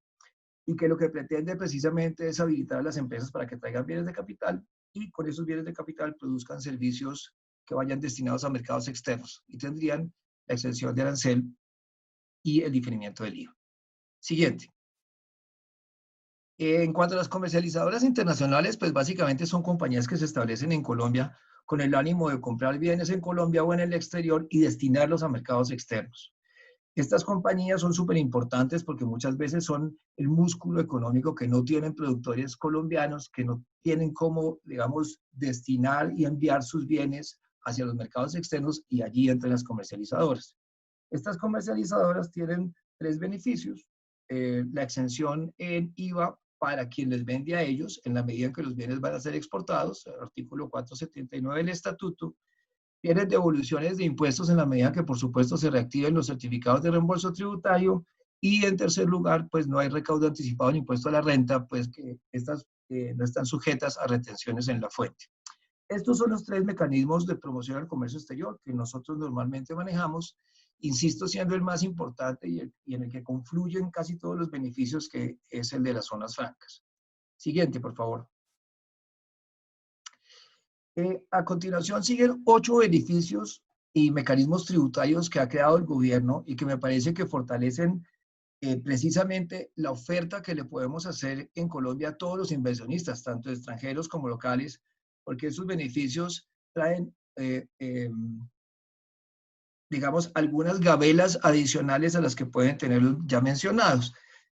y que lo que pretende precisamente es habilitar a las empresas para que traigan bienes de capital y con esos bienes de capital produzcan servicios que vayan destinados a mercados externos y tendrían la exención de arancel y el diferimiento del IVA. Siguiente. En cuanto a las comercializadoras internacionales, pues básicamente son compañías que se establecen en Colombia con el ánimo de comprar bienes en Colombia o en el exterior y destinarlos a mercados externos. Estas compañías son súper importantes porque muchas veces son el músculo económico que no tienen productores colombianos, que no tienen cómo, digamos, destinar y enviar sus bienes hacia los mercados externos, y allí entran las comercializadoras. Estas comercializadoras tienen 3 beneficios. La exención en IVA para quien les vende a ellos, en la medida en que los bienes van a ser exportados, el artículo 479 del estatuto. Tienen devoluciones de impuestos en la medida que, por supuesto, se reactiven los certificados de reembolso tributario. Y en tercer lugar, pues no hay recaudo anticipado en impuesto a la renta, pues que estas no están sujetas a retenciones en la fuente. Estos son los 3 mecanismos de promoción al comercio exterior que nosotros normalmente manejamos, insisto, siendo el más importante y en el que confluyen casi todos los beneficios, que es el de las zonas francas. Siguiente, por favor. A continuación siguen 8 beneficios y mecanismos tributarios que ha creado el gobierno y que me parece que fortalecen precisamente la oferta que le podemos hacer en Colombia a todos los inversionistas, tanto extranjeros como locales, porque esos beneficios traen, digamos, algunas gabelas adicionales a las que pueden tener los ya mencionados.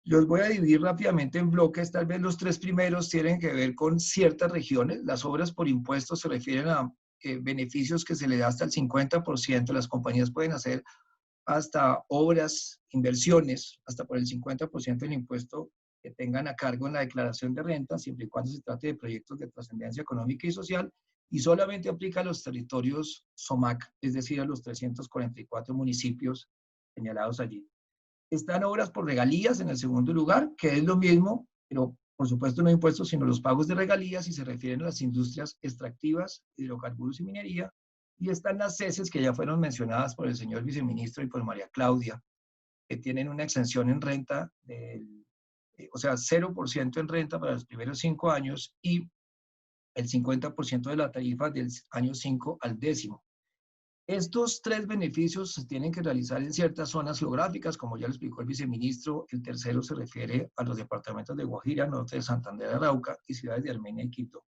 Los voy a dividir rápidamente en bloques. Tal vez los 3 primeros tienen que ver con ciertas regiones. Las obras por impuestos se refieren a beneficios que se le da hasta el 50%. Las compañías pueden hacer hasta obras, inversiones, hasta por el 50% del impuesto que tengan a cargo en la declaración de renta, siempre y cuando se trate de proyectos de trascendencia económica y social, y solamente aplica a los territorios SOMAC, es decir, a los 344 municipios señalados allí. Están obras por regalías en el segundo lugar, que es lo mismo, pero por supuesto no impuestos, sino los pagos de regalías, y se refieren a las industrias extractivas, hidrocarburos y minería. Y están las CESES, que ya fueron mencionadas por el señor viceministro y por María Claudia, que tienen una exención en renta, o sea, 0% en renta para los primeros 5 años y el 50% de la tarifa del año 5 al 10º. Estos 3 beneficios se tienen que realizar en ciertas zonas geográficas, como ya lo explicó el viceministro. El tercero se refiere a los departamentos de Guajira, norte de Santander, Arauca y ciudades de Armenia y Quito.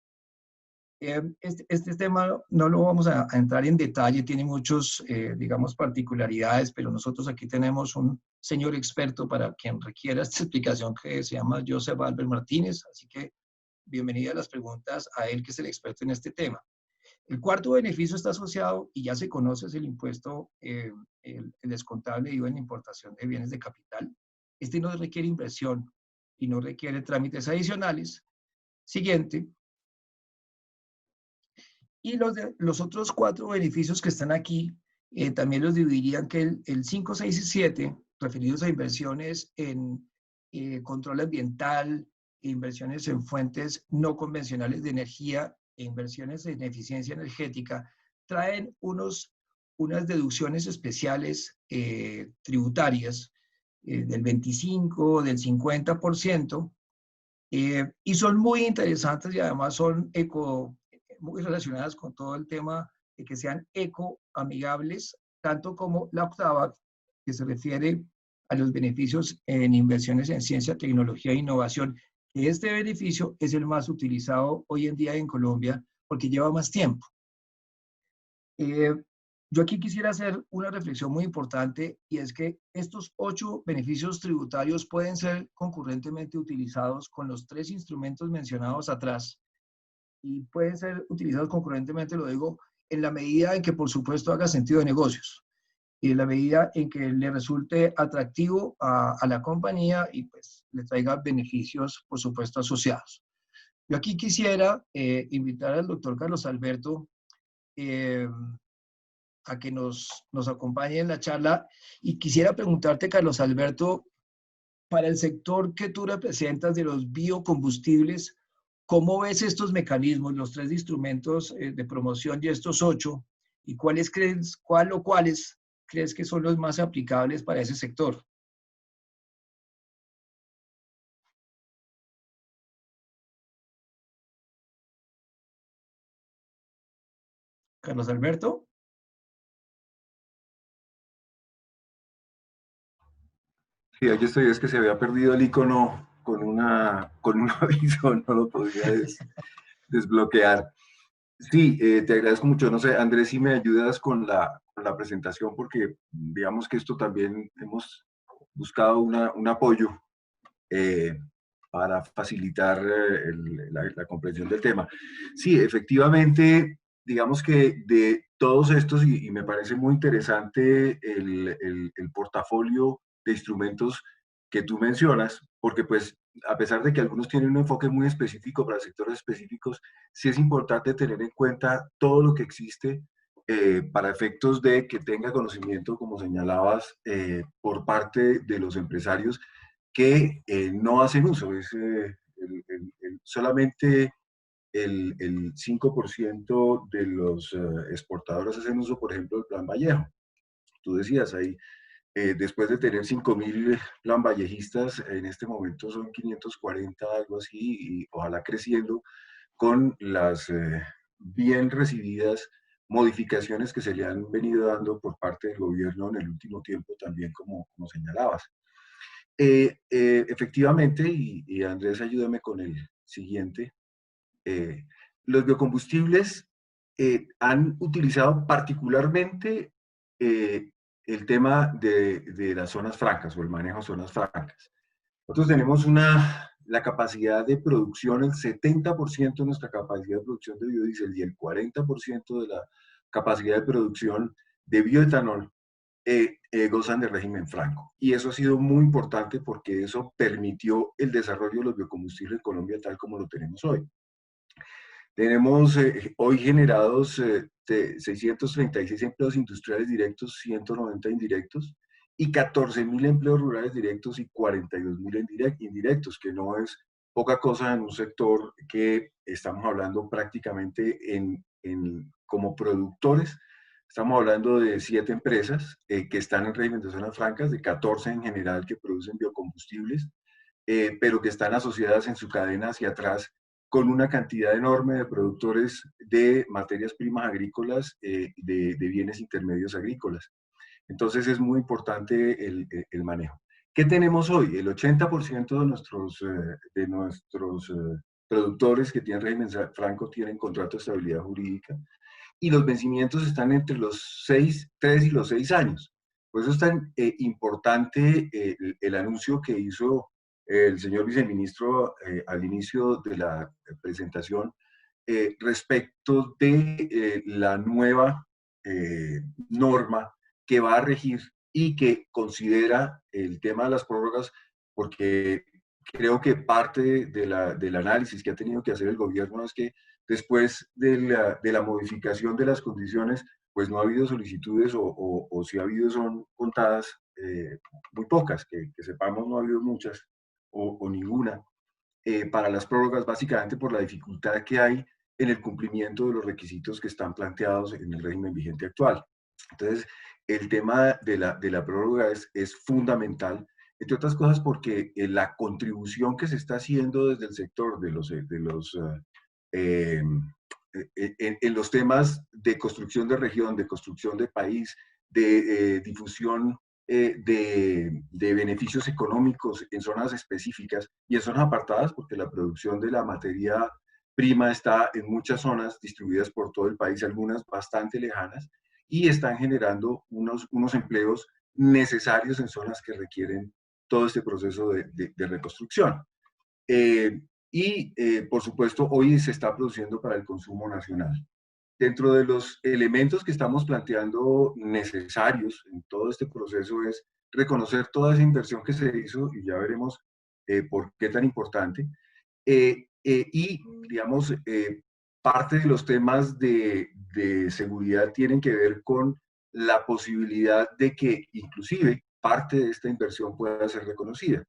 Este tema no lo vamos a entrar en detalle, tiene muchos, digamos, particularidades, pero nosotros aquí tenemos un señor experto para quien requiera esta explicación, que se llama Joseph Albert Martínez, así que bienvenida a las preguntas a él, que es el experto en este tema. El cuarto beneficio está asociado, y ya se conoce, es el impuesto, el descontable IVA en la importación de bienes de capital. Este no requiere inversión y no requiere trámites adicionales. Siguiente. Y los otros 4 beneficios que están aquí, también los dividirían, que el 5, 6 y 7, referidos a inversiones en control ambiental, inversiones en fuentes no convencionales de energía e inversiones en eficiencia energética, traen unas deducciones especiales tributarias del 25, del 50%, y son muy interesantes y además son muy relacionadas con todo el tema de que sean ecoamigables, tanto como la octava, que se refiere a los beneficios en inversiones en ciencia, tecnología e innovación. Este beneficio es el más utilizado hoy en día en Colombia porque lleva más tiempo. Yo aquí quisiera hacer una reflexión muy importante, y es que estos 8 beneficios tributarios pueden ser concurrentemente utilizados con los 3 instrumentos mencionados atrás, y pueden ser utilizados concurrentemente, lo digo, en la medida en que por supuesto haga sentido de negocios y en la medida en que le resulte atractivo a la compañía y pues le traiga beneficios por supuesto asociados. Yo aquí quisiera invitar al doctor Carlos Alberto a que nos acompañe en la charla, y quisiera preguntarte, Carlos Alberto, para el sector que tú representas de los biocombustibles, ¿cómo ves estos mecanismos, los 3 instrumentos de promoción y estos 8? ¿Y cuáles crees que son los más aplicables para ese sector? Carlos Alberto. Sí, aquí estoy, es que se había perdido el icono con un aviso, no lo podía desbloquear. Sí, te agradezco mucho. No sé, Andrés, si me ayudas con la presentación, porque digamos que esto también hemos buscado un apoyo eh, para facilitar la comprensión del tema. Sí, efectivamente, digamos que de todos estos, y me parece muy interesante el portafolio de instrumentos que tú mencionas, porque pues a pesar de que algunos tienen un enfoque muy específico para sectores específicos, sí es importante tener en cuenta todo lo que existe para efectos de que tenga conocimiento, como señalabas, por parte de los empresarios que no hacen uso. Es, solamente el 5% de los exportadores hacen uso, por ejemplo, del Plan Vallejo. Tú decías ahí, después de tener 5.000 plan vallejistas, en este momento son 540, algo así, y ojalá creciendo con las bien recibidas modificaciones que se le han venido dando por parte del gobierno en el último tiempo también, como señalabas. Efectivamente, y Andrés, ayúdame con el siguiente, los biocombustibles han utilizado particularmente el tema de las zonas francas o el manejo de zonas francas. Nosotros tenemos la capacidad de producción, el 70% de nuestra capacidad de producción de biodiesel y el 40% de la capacidad de producción de bioetanol gozan de régimen franco. Y eso ha sido muy importante porque eso permitió el desarrollo de los biocombustibles en Colombia tal como lo tenemos hoy. Tenemos hoy generados 636 empleos industriales directos, 190 indirectos, y 14.000 empleos rurales directos y 42.000 indirectos, que no es poca cosa en un sector que estamos hablando prácticamente como productores. Estamos hablando de 7 empresas que están en régimen de zonas francas, de 14 en general que producen biocombustibles, pero que están asociadas en su cadena hacia atrás con una cantidad enorme de productores de materias primas agrícolas, de bienes intermedios agrícolas. Entonces es muy importante el manejo. ¿Qué tenemos hoy? El 80% de nuestros productores que tienen régimen franco tienen contrato de estabilidad jurídica, y los vencimientos están entre los 3 y los 6 años. Por eso es tan importante el anuncio que hizo el señor viceministro al inicio de la presentación respecto de la nueva norma que va a regir y que considera el tema de las prórrogas, porque creo que parte del análisis que ha tenido que hacer el gobierno es que después de la modificación de las condiciones, pues no ha habido solicitudes o si ha habido son contadas, muy pocas, que sepamos no ha habido muchas o ninguna, para las prórrogas, básicamente por la dificultad que hay en el cumplimiento de los requisitos que están planteados en el régimen vigente actual. Entonces, el tema de la prórroga es fundamental, entre otras cosas porque la contribución que se está haciendo desde el sector en los temas de construcción de región, de construcción de país, de difusión de beneficios económicos en zonas específicas y en zonas apartadas, porque la producción de la materia prima está en muchas zonas distribuidas por todo el país, algunas bastante lejanas, y están generando unos empleos necesarios en zonas que requieren todo este proceso de reconstrucción. Por supuesto, hoy se está produciendo para el consumo nacional. Dentro de los elementos que estamos planteando necesarios en todo este proceso es reconocer toda esa inversión que se hizo, y ya veremos por qué tan importante, y, digamos, parte de los temas de seguridad tienen que ver con la posibilidad de que inclusive parte de esta inversión pueda ser reconocida.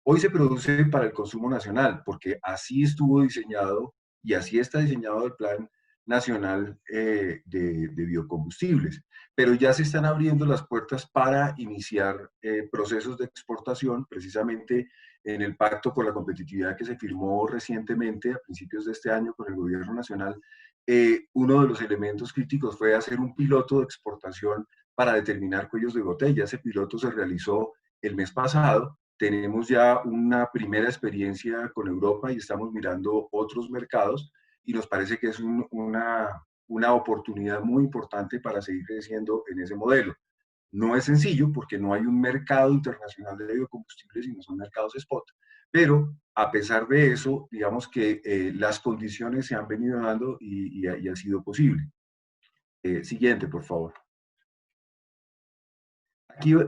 Hoy se produce para el consumo nacional, porque así estuvo diseñado y así está diseñado el Plan Nacional de Biocombustibles, pero ya se están abriendo las puertas para iniciar procesos de exportación, precisamente en el Pacto por la Competitividad que se firmó recientemente a principios de este año con el Gobierno Nacional. Uno de los elementos críticos fue hacer un piloto de exportación para determinar cuellos de botella. Ese piloto se realizó el mes pasado. Tenemos ya una primera experiencia con Europa y estamos mirando otros mercados y nos parece que es una oportunidad muy importante para seguir creciendo en ese modelo. No es sencillo porque no hay un mercado internacional de biocombustibles, sino son mercados spot. Pero a pesar de eso, digamos que las condiciones se han venido dando y ha sido posible. Siguiente, por favor.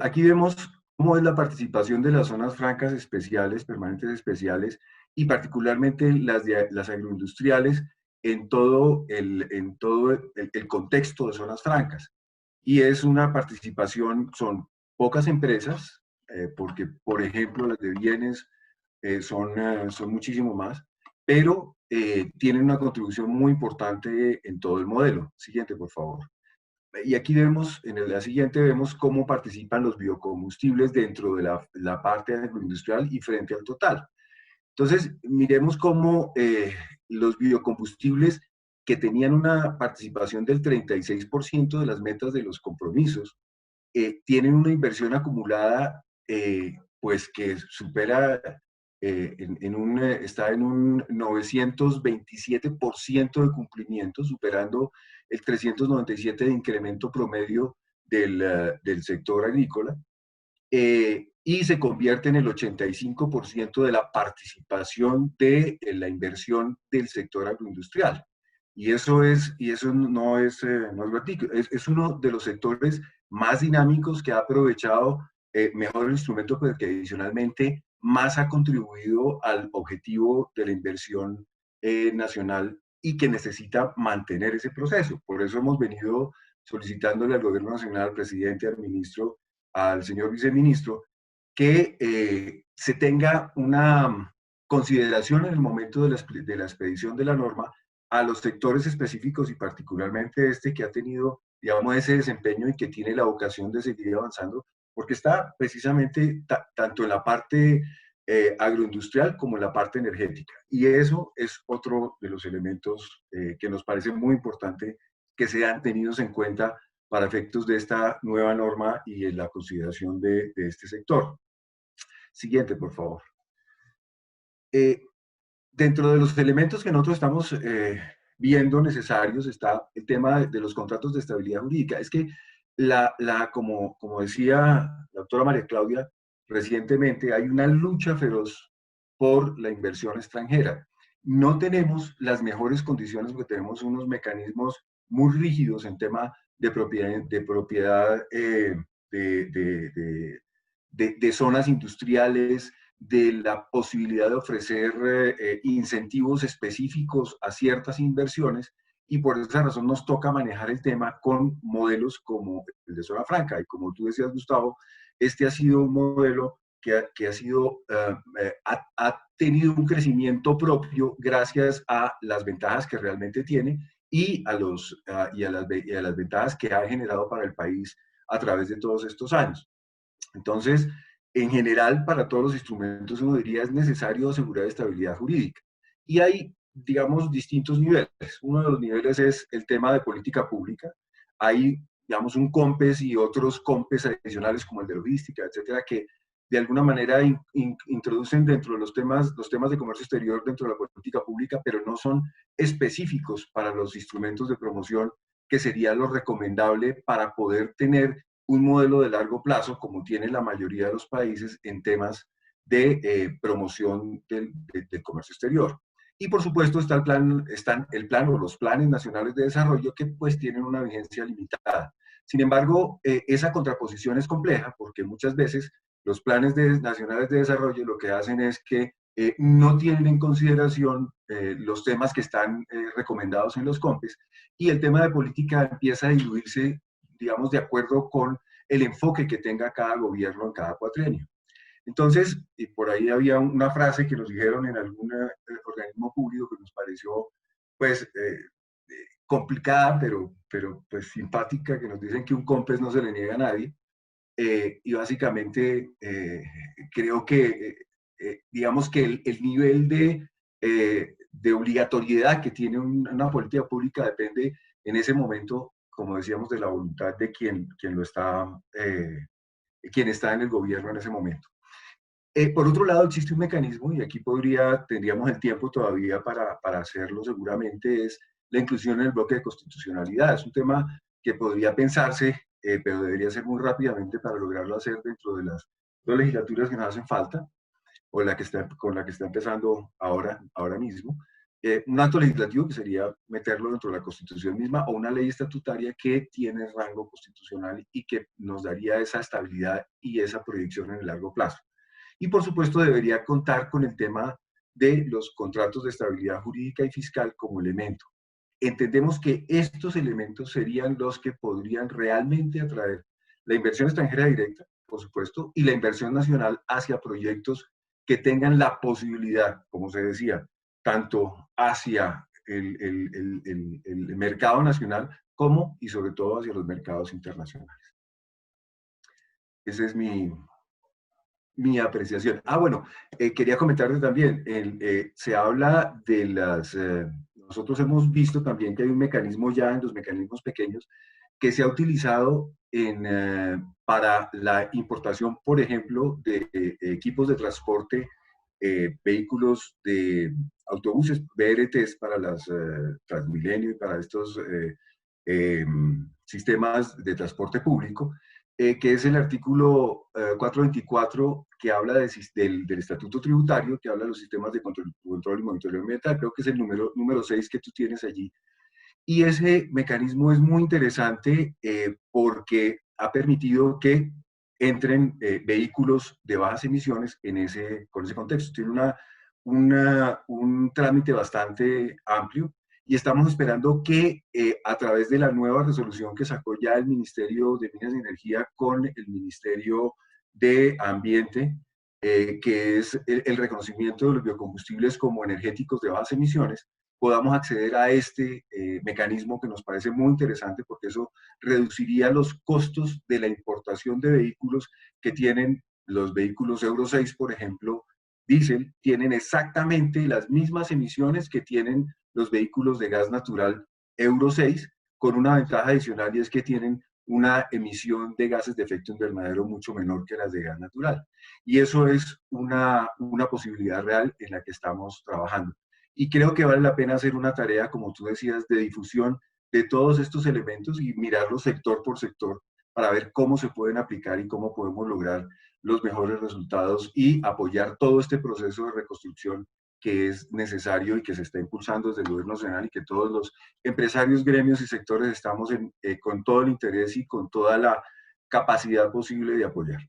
Aquí vemos cómo es la participación de las zonas francas especiales, permanentes especiales, y particularmente las agroindustriales en todo el contexto de zonas francas. Y es una participación, son pocas empresas, porque, por ejemplo, las de bienes son muchísimo más, pero tienen una contribución muy importante en todo el modelo. Siguiente, por favor. Y aquí vemos, la siguiente vemos cómo participan los biocombustibles dentro de la parte agroindustrial y frente al total. Entonces, miremos cómo los biocombustibles que tenían una participación del 36% de las metas de los compromisos, tienen una inversión acumulada pues que supera, está en un 927% de cumplimiento, superando el 397% de incremento promedio del sector agrícola, y se convierte en el 85% de la participación de la inversión del sector agroindustrial. Y eso no es gratuito, es uno de los sectores más dinámicos que ha aprovechado mejor el instrumento, pero que adicionalmente más ha contribuido al objetivo de la inversión nacional y que necesita mantener ese proceso. Por eso hemos venido solicitándole al Gobierno Nacional, al presidente, al ministro, al señor viceministro, que se tenga una consideración en el momento de la expedición de la norma a los sectores específicos y particularmente este que ha tenido, digamos, ese desempeño y que tiene la vocación de seguir avanzando, porque está precisamente tanto en la parte agroindustrial como en la parte energética. Y eso es otro de los elementos que nos parece muy importante que sean tenidos en cuenta para efectos de esta nueva norma y en la consideración de este sector. Siguiente, por favor. Dentro de los elementos que nosotros estamos viendo necesarios está el tema de los contratos de estabilidad jurídica. Es que, como decía la doctora María Claudia, recientemente hay una lucha feroz por la inversión extranjera. No tenemos las mejores condiciones porque tenemos unos mecanismos muy rígidos en tema de propiedad de zonas industriales, de la posibilidad de ofrecer incentivos específicos a ciertas inversiones, y por esa razón nos toca manejar el tema con modelos como el de zona franca. Y como tú decías, Gustavo, este ha sido un modelo que ha tenido un crecimiento propio gracias a las ventajas que realmente tiene y a las ventajas que ha generado para el país a través de todos estos años. Entonces, en general, para todos los instrumentos, uno diría, es necesario asegurar estabilidad jurídica. Y hay, digamos, distintos niveles. Uno de los niveles es el tema de política pública. Hay, digamos, un COMPES y otros COMPES adicionales como el de logística, etcétera, que de alguna manera introducen dentro de los temas de comercio exterior dentro de la política pública, pero no son específicos para los instrumentos de promoción, que sería lo recomendable para poder tener un modelo de largo plazo, como tiene la mayoría de los países en temas de promoción del comercio exterior. Y por supuesto están el plan o los planes nacionales de desarrollo, que pues tienen una vigencia limitada. Sin embargo, esa contraposición es compleja, porque muchas veces los planes nacionales de desarrollo lo que hacen es que no tienen en consideración los temas que están recomendados en los COMPES, y el tema de política empieza a diluirse, digamos, de acuerdo con el enfoque que tenga cada gobierno en cada cuatrienio. Entonces, y por ahí había una frase que nos dijeron en algún organismo público que nos pareció, pues, complicada, pero pues simpática, que nos dicen que un COMPES no se le niega a nadie. Y básicamente creo que, digamos que el nivel de obligatoriedad que tiene una política pública depende en ese momento, como decíamos, de la voluntad de quien está en el gobierno en ese momento. Por otro lado, existe un mecanismo, y aquí tendríamos el tiempo todavía para hacerlo seguramente, es la inclusión en el bloque de constitucionalidad. Es un tema que podría pensarse, pero debería ser muy rápidamente para lograrlo hacer dentro de las dos legislaturas que nos hacen falta, o con la que está empezando ahora mismo. Un acto legislativo que sería meterlo dentro de la Constitución misma, o una ley estatutaria que tiene rango constitucional y que nos daría esa estabilidad y esa proyección en el largo plazo. Y por supuesto debería contar con el tema de los contratos de estabilidad jurídica y fiscal como elemento. Entendemos que estos elementos serían los que podrían realmente atraer la inversión extranjera directa, por supuesto, y la inversión nacional hacia proyectos que tengan la posibilidad, como se decía, tanto hacia el mercado nacional como y sobre todo hacia los mercados internacionales. Esa es mi apreciación. Bueno, quería comentarles también, se habla de nosotros hemos visto también que hay un mecanismo ya en los mecanismos pequeños que se ha utilizado para la importación, por ejemplo, de equipos de transporte, vehículos de autobuses, BRTs para las Transmilenio y para estos sistemas de transporte público, que es el artículo 424, que habla del Estatuto Tributario, que habla de los sistemas de control y monitoreo ambiental. Creo que es el número 6 que tú tienes allí. Y ese mecanismo es muy interesante porque ha permitido que entren vehículos de bajas emisiones con ese contexto. Tiene un trámite bastante amplio, y estamos esperando que a través de la nueva resolución que sacó ya el Ministerio de Minas y Energía con el Ministerio de Ambiente, que es el reconocimiento de los biocombustibles como energéticos de bajas emisiones, podamos acceder a este mecanismo, que nos parece muy interesante, porque eso reduciría los costos de la importación de vehículos que tienen los vehículos Euro 6, por ejemplo, diésel, tienen exactamente las mismas emisiones que tienen los vehículos de gas natural Euro 6, con una ventaja adicional, y es que tienen una emisión de gases de efecto invernadero mucho menor que las de gas natural. Y eso es una posibilidad real en la que estamos trabajando. Y creo que vale la pena hacer una tarea, como tú decías, de difusión de todos estos elementos y mirarlos sector por sector para ver cómo se pueden aplicar y cómo podemos lograr los mejores resultados y apoyar todo este proceso de reconstrucción que es necesario y que se está impulsando desde el gobierno nacional, y que todos los empresarios, gremios y sectores estamos con todo el interés y con toda la capacidad posible de apoyar.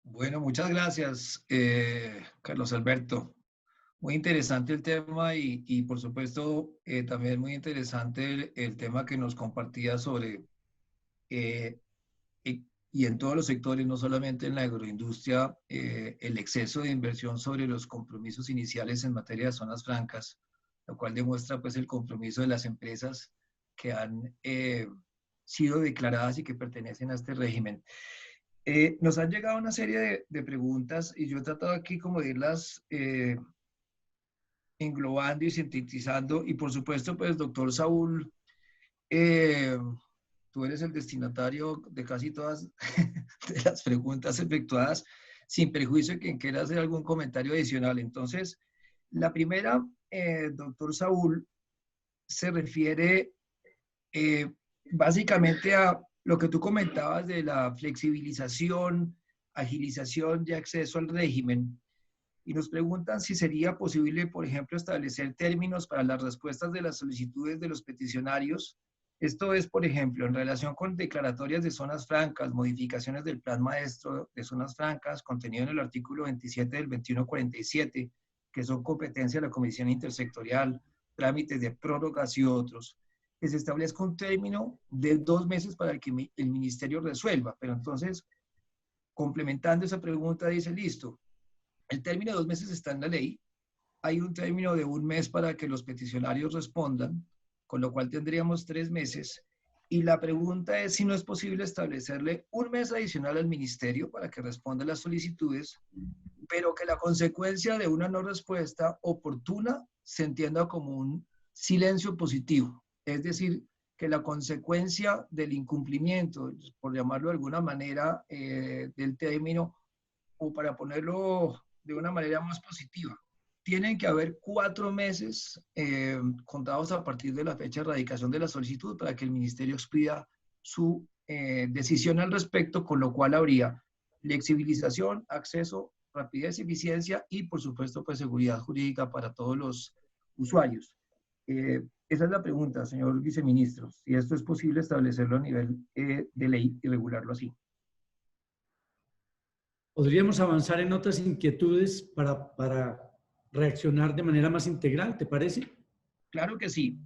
Bueno, muchas gracias, Carlos Alberto. Muy interesante el tema y por supuesto también muy interesante el tema que nos compartía sobre y en todos los sectores, no solamente en la agroindustria, el exceso de inversión sobre los compromisos iniciales en materia de zonas francas, lo cual demuestra pues el compromiso de las empresas que han sido declaradas y que pertenecen a este régimen. Nos han llegado una serie de preguntas y yo he tratado aquí como de irlas englobando y sintetizando, y por supuesto pues doctor Saúl, tú eres el destinatario de casi todas de las preguntas efectuadas, sin perjuicio de quien quiera hacer algún comentario adicional. Entonces, la primera, doctor Saúl, se refiere básicamente a lo que tú comentabas de la flexibilización, agilización de acceso al régimen. Y nos preguntan si sería posible, por ejemplo, establecer términos para las respuestas de las solicitudes de los peticionarios. Esto es, por ejemplo, en relación con declaratorias de zonas francas, modificaciones del plan maestro de zonas francas, contenido en el artículo 27 del 2147, que son competencia de la Comisión Intersectorial, trámites de prórrogas y otros, que se establezca un término de 2 meses para el que el ministerio resuelva. Pero entonces, complementando esa pregunta, dice, listo, el término de 2 meses está en la ley, hay un término de 1 mes para que los peticionarios respondan, con lo cual tendríamos 3 meses. Y la pregunta es si no es posible establecerle 1 mes adicional al ministerio para que responda a las solicitudes, pero que la consecuencia de una no respuesta oportuna se entienda como un silencio positivo. Es decir, que la consecuencia del incumplimiento, por llamarlo de alguna manera, del término, o para ponerlo de una manera más positiva, tienen que haber 4 meses contados a partir de la fecha de erradicación de la solicitud para que el ministerio expida su decisión al respecto, con lo cual habría flexibilización, acceso, rapidez, eficiencia y, por supuesto, pues seguridad jurídica para todos los usuarios. Esa es la pregunta, señor viceministro, si esto es posible establecerlo a nivel de ley y regularlo así. Podríamos avanzar en otras inquietudes para reaccionar de manera más integral, ¿te parece? Claro que sí.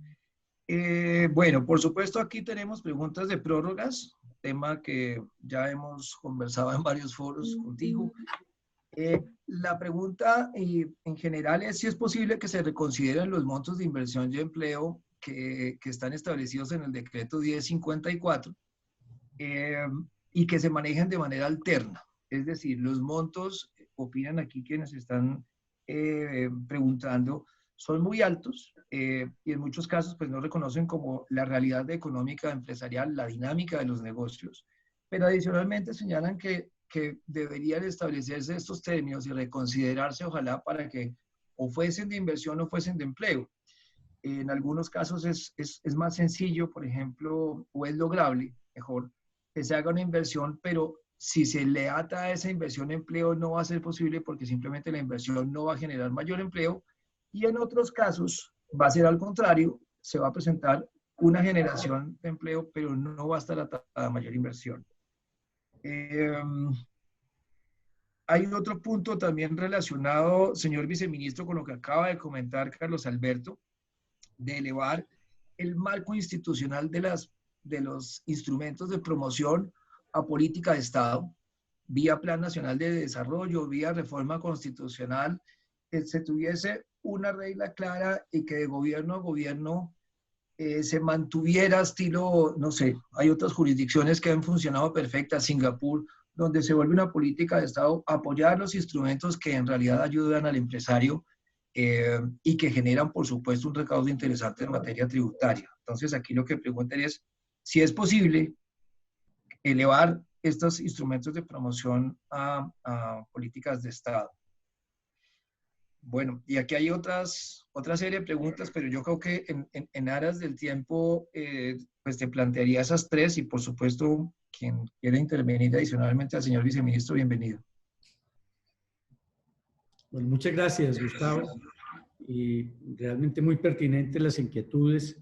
Bueno, por supuesto, aquí tenemos preguntas de prórrogas, tema que ya hemos conversado en varios foros contigo. La pregunta en general es si es posible que se reconsideren los montos de inversión y empleo que están establecidos en el decreto 1054 y que se manejen de manera alterna. Es decir, los montos, opinan aquí quienes están preguntando, son muy altos y en muchos casos pues no reconocen como la realidad económica empresarial, la dinámica de los negocios, pero adicionalmente señalan que deberían establecerse estos términos y reconsiderarse ojalá para que o fuesen de inversión o fuesen de empleo. En algunos casos es más sencillo, por ejemplo, o es lograble, mejor, que se haga una inversión, pero si se le ata a esa inversión empleo no va a ser posible porque simplemente la inversión no va a generar mayor empleo, y en otros casos va a ser al contrario, se va a presentar una generación de empleo, pero no va a estar atada a mayor inversión. Hay otro punto también relacionado, señor viceministro, con lo que acaba de comentar Carlos Alberto, de elevar el marco institucional de los instrumentos de promoción a política de Estado, vía Plan Nacional de Desarrollo, vía reforma constitucional, que se tuviese una regla clara y que de gobierno a gobierno se mantuviera estilo, no sé, hay otras jurisdicciones que han funcionado perfectas, Singapur, donde se vuelve una política de Estado apoyar los instrumentos que en realidad ayudan al empresario y que generan, por supuesto, un recaudo interesante en materia tributaria. Entonces, aquí lo que preguntan es si es posible elevar estos instrumentos de promoción a políticas de Estado. Bueno, y aquí hay otra serie de preguntas, pero yo creo que en aras del tiempo, pues te plantearía esas 3 y por supuesto, quien quiera intervenir adicionalmente al señor viceministro, bienvenido. Bueno, muchas gracias, Gustavo. Y realmente muy pertinentes las inquietudes.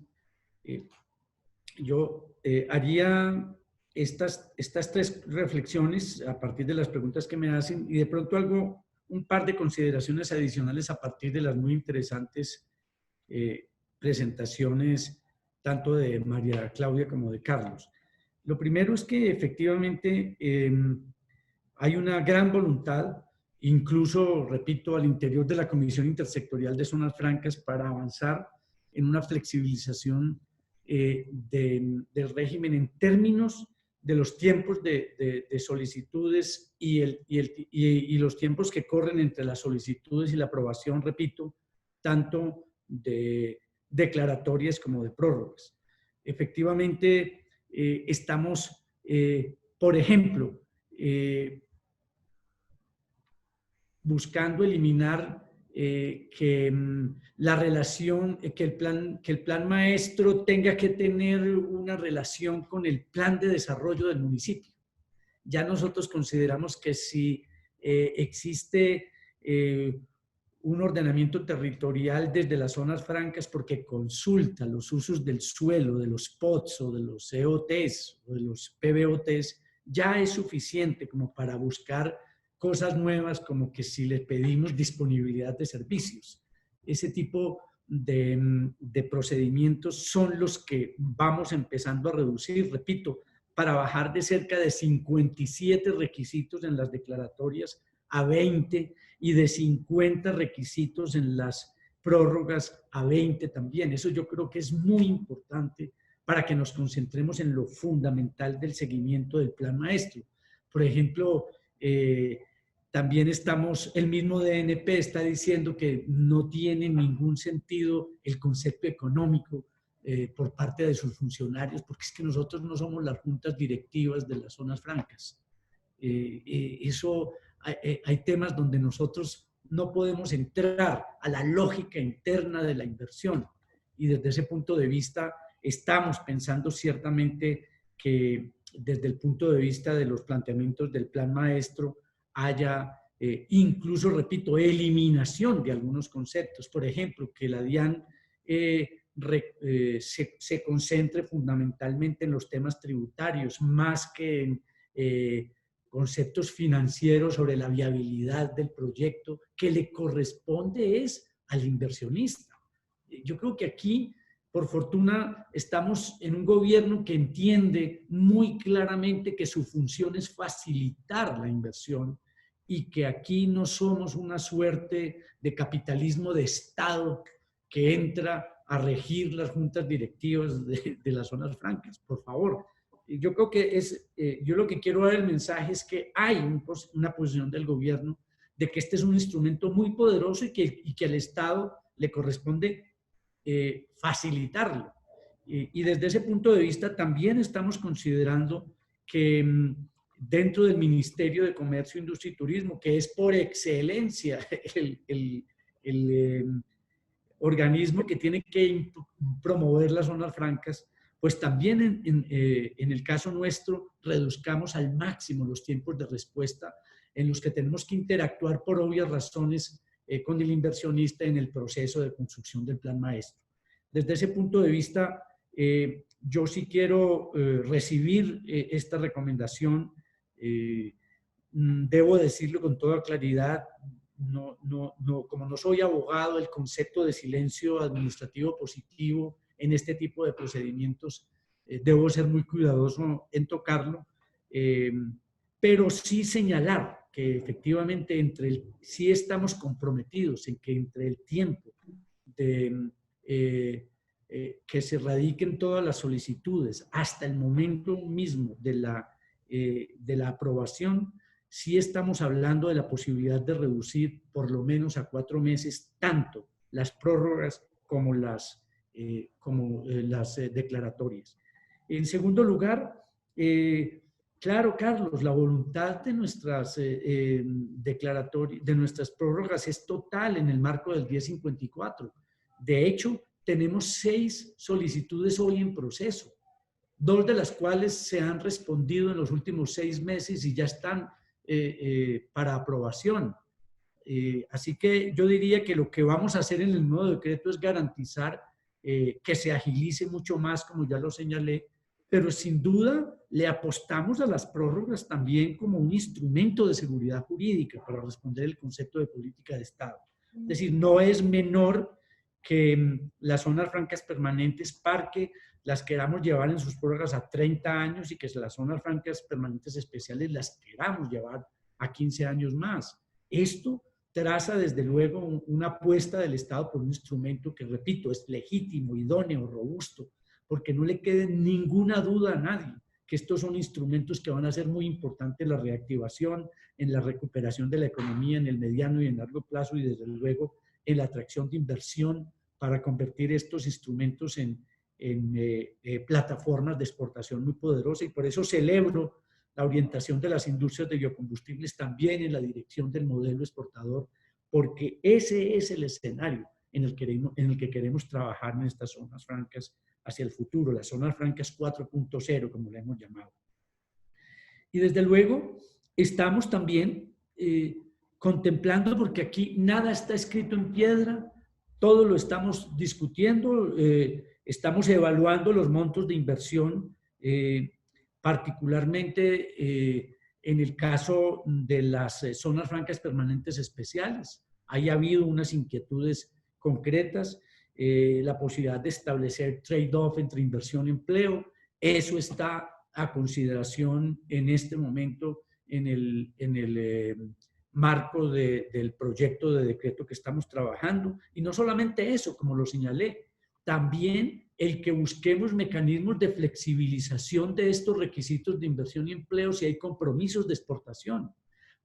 Yo haría estas 3 reflexiones a partir de las preguntas que me hacen y de pronto un par de consideraciones adicionales a partir de las muy interesantes presentaciones tanto de María Claudia como de Carlos. Lo primero es que efectivamente hay una gran voluntad, incluso, repito, al interior de la Comisión Intersectorial de Zonas Francas, para avanzar en una flexibilización del régimen en términos de los tiempos de solicitudes y los tiempos que corren entre las solicitudes y la aprobación, repito, tanto de declaratorias como de prórrogas. Efectivamente, estamos, por ejemplo, buscando eliminar la relación, que el plan maestro tenga que tener una relación con el plan de desarrollo del municipio. Ya nosotros consideramos que si existe un ordenamiento territorial desde las zonas francas porque consulta los usos del suelo, de los POTS o de los EOTs o de los PBOTs, ya es suficiente como para buscar cosas nuevas, como que si le pedimos disponibilidad de servicios. Ese tipo de procedimientos son los que vamos empezando a reducir, repito, para bajar de cerca de 57 requisitos en las declaratorias a 20 y de 50 requisitos en las prórrogas a 20 también. Eso yo creo que es muy importante para que nos concentremos en lo fundamental del seguimiento del plan maestro. Por ejemplo, también el mismo DNP está diciendo que no tiene ningún sentido el concepto económico por parte de sus funcionarios, porque es que nosotros no somos las juntas directivas de las zonas francas. Hay temas donde nosotros no podemos entrar a la lógica interna de la inversión, y desde ese punto de vista estamos pensando ciertamente que desde el punto de vista de los planteamientos del plan maestro haya incluso, repito, eliminación de algunos conceptos. Por ejemplo, que la DIAN se concentre fundamentalmente en los temas tributarios, más que en conceptos financieros sobre la viabilidad del proyecto, que le corresponde es al inversionista. Yo creo que aquí, por fortuna, estamos en un gobierno que entiende muy claramente que su función es facilitar la inversión y que aquí no somos una suerte de capitalismo de Estado que entra a regir las juntas directivas de las zonas francas. Por favor, yo creo que yo lo que quiero dar el mensaje es que hay una posición del gobierno de que este es un instrumento muy poderoso y que al Estado le corresponde facilitarlo. Y desde ese punto de vista también estamos considerando que dentro del Ministerio de Comercio, Industria y Turismo, que es por excelencia el organismo que tiene que promover las zonas francas, pues también en el caso nuestro reduzcamos al máximo los tiempos de respuesta en los que tenemos que interactuar por obvias razones con el inversionista en el proceso de construcción del plan maestro. Desde ese punto de vista, yo sí quiero recibir esta recomendación. Debo decirlo con toda claridad, como no soy abogado, el concepto de silencio administrativo positivo en este tipo de procedimientos, debo ser muy cuidadoso en tocarlo, pero sí señalar que efectivamente sí estamos comprometidos en que entre el tiempo que se radiquen todas las solicitudes hasta el momento mismo de la aprobación, sí estamos hablando de la posibilidad de reducir por lo menos a 4 meses tanto las prórrogas como las declaratorias. En segundo lugar, claro, Carlos, la voluntad de nuestras declaratorias, de nuestras prórrogas es total en el marco del 1054. De hecho, tenemos 6 solicitudes hoy en proceso, 2 de las cuales se han respondido en los últimos 6 meses y ya están para aprobación. Así que yo diría que lo que vamos a hacer en el nuevo decreto es garantizar que se agilice mucho más, como ya lo señalé, pero sin duda le apostamos a las prórrogas también como un instrumento de seguridad jurídica para responder el concepto de política de Estado. Es decir, no es menor que las zonas francas permanentes las queramos llevar en sus prórrogas a 30 años y que las zonas francas permanentes especiales las queramos llevar a 15 años más. Esto traza desde luego una apuesta del Estado por un instrumento que, repito, es legítimo, idóneo, robusto, porque no le quede ninguna duda a nadie que estos son instrumentos que van a ser muy importantes en la reactivación, en la recuperación de la economía en el mediano y en largo plazo y desde luego en la atracción de inversión para convertir estos instrumentos en plataformas de exportación muy poderosas, y por eso celebro la orientación de las industrias de biocombustibles también en la dirección del modelo exportador, porque ese es el escenario en el que queremos trabajar en estas zonas francas hacia el futuro, las zonas francas 4.0, como le hemos llamado. Y desde luego estamos también contemplando, porque aquí nada está escrito en piedra, todo lo estamos discutiendo, estamos evaluando los montos de inversión, particularmente en el caso de las zonas francas permanentes especiales. Ahí ha habido unas inquietudes concretas, la posibilidad de establecer trade-off entre inversión y empleo. Eso está a consideración en este momento en el marco del proyecto de decreto que estamos trabajando. Y no solamente eso, como lo señalé, también el que busquemos mecanismos de flexibilización de estos requisitos de inversión y empleo si hay compromisos de exportación.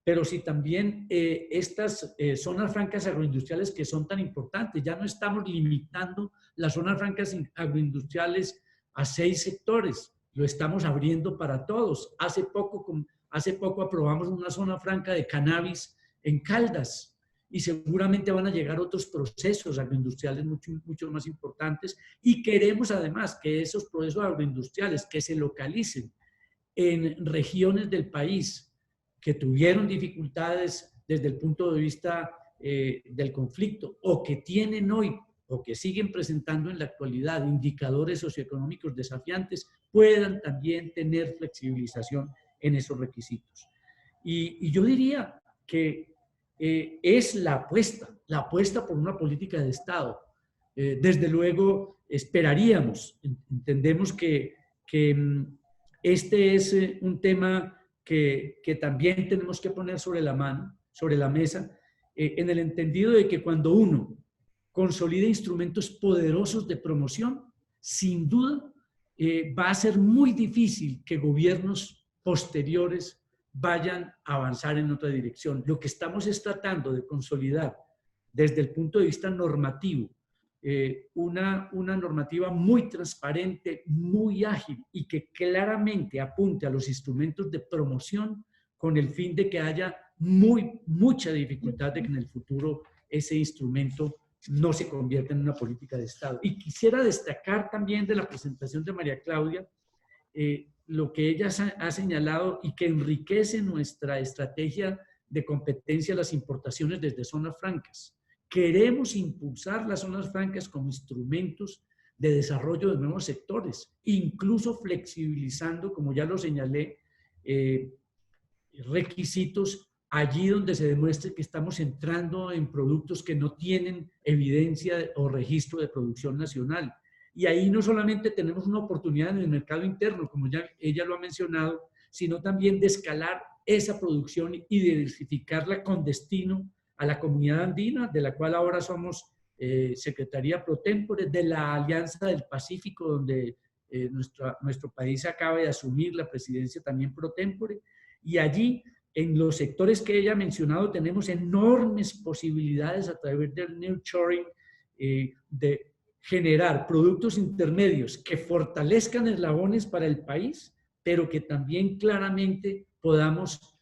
Pero si también estas zonas francas agroindustriales que son tan importantes, ya no estamos limitando las zonas francas agroindustriales a 6 sectores, lo estamos abriendo para todos. Hace poco aprobamos una zona franca de cannabis en Caldas, y seguramente van a llegar otros procesos agroindustriales mucho más importantes, y queremos además que esos procesos agroindustriales que se localicen en regiones del país que tuvieron dificultades desde el punto de vista del conflicto, o que tienen hoy o que siguen presentando en la actualidad indicadores socioeconómicos desafiantes, puedan también tener flexibilización en esos requisitos. Y yo diría que es la apuesta por una política de Estado. Desde luego, esperaríamos, entendemos que este es un tema que también tenemos que poner sobre la mesa, en el entendido de que cuando uno consolida instrumentos poderosos de promoción, sin duda va a ser muy difícil que gobiernos posteriores vayan a avanzar en otra dirección. Lo que estamos es tratando de consolidar desde el punto de vista normativo una normativa muy transparente, muy ágil y que claramente apunte a los instrumentos de promoción con el fin de que haya mucha dificultad de que en el futuro ese instrumento no se convierta en una política de Estado. Y quisiera destacar también de la presentación de María Claudia lo que ella ha señalado y que enriquece nuestra estrategia de competencia a las importaciones desde zonas francas. Queremos impulsar las zonas francas como instrumentos de desarrollo de nuevos sectores, incluso flexibilizando, como ya lo señalé, requisitos allí donde se demuestre que estamos entrando en productos que no tienen evidencia o registro de producción nacional. Y ahí no solamente tenemos una oportunidad en el mercado interno, como ya ella lo ha mencionado, sino también de escalar esa producción y diversificarla con destino a la comunidad andina, de la cual ahora somos Secretaría Pro Tempore, de la Alianza del Pacífico, donde nuestro país acaba de asumir la presidencia también Pro Tempore, y allí en los sectores que ella ha mencionado tenemos enormes posibilidades a través del nurturing de generar productos intermedios que fortalezcan eslabones para el país, pero que también claramente podamos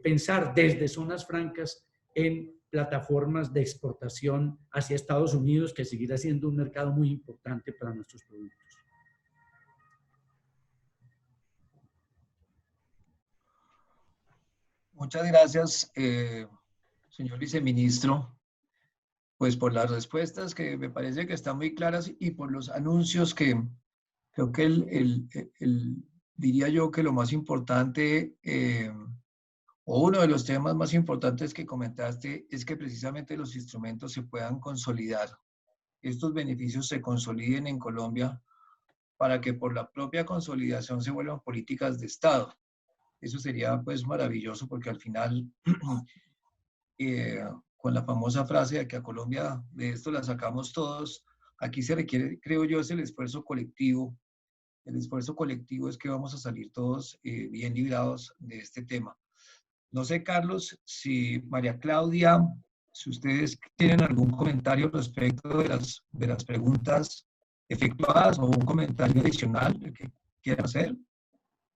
pensar desde zonas francas en plataformas de exportación hacia Estados Unidos, que seguirá siendo un mercado muy importante para nuestros productos. Muchas gracias, señor viceministro, pues por las respuestas que me parece que están muy claras y por los anuncios que creo que diría yo que lo más importante o uno de los temas más importantes que comentaste es que precisamente los instrumentos se puedan consolidar. Estos beneficios se consoliden en Colombia para que por la propia consolidación se vuelvan políticas de Estado. Eso sería pues maravilloso porque al final, con la famosa frase de que a Colombia de esto la sacamos todos, aquí se requiere, creo yo, es el esfuerzo colectivo. El esfuerzo colectivo es que vamos a salir todos bien librados de este tema. No sé, Carlos, si María Claudia, si ustedes tienen algún comentario respecto de las preguntas efectuadas o un comentario adicional que quieran hacer.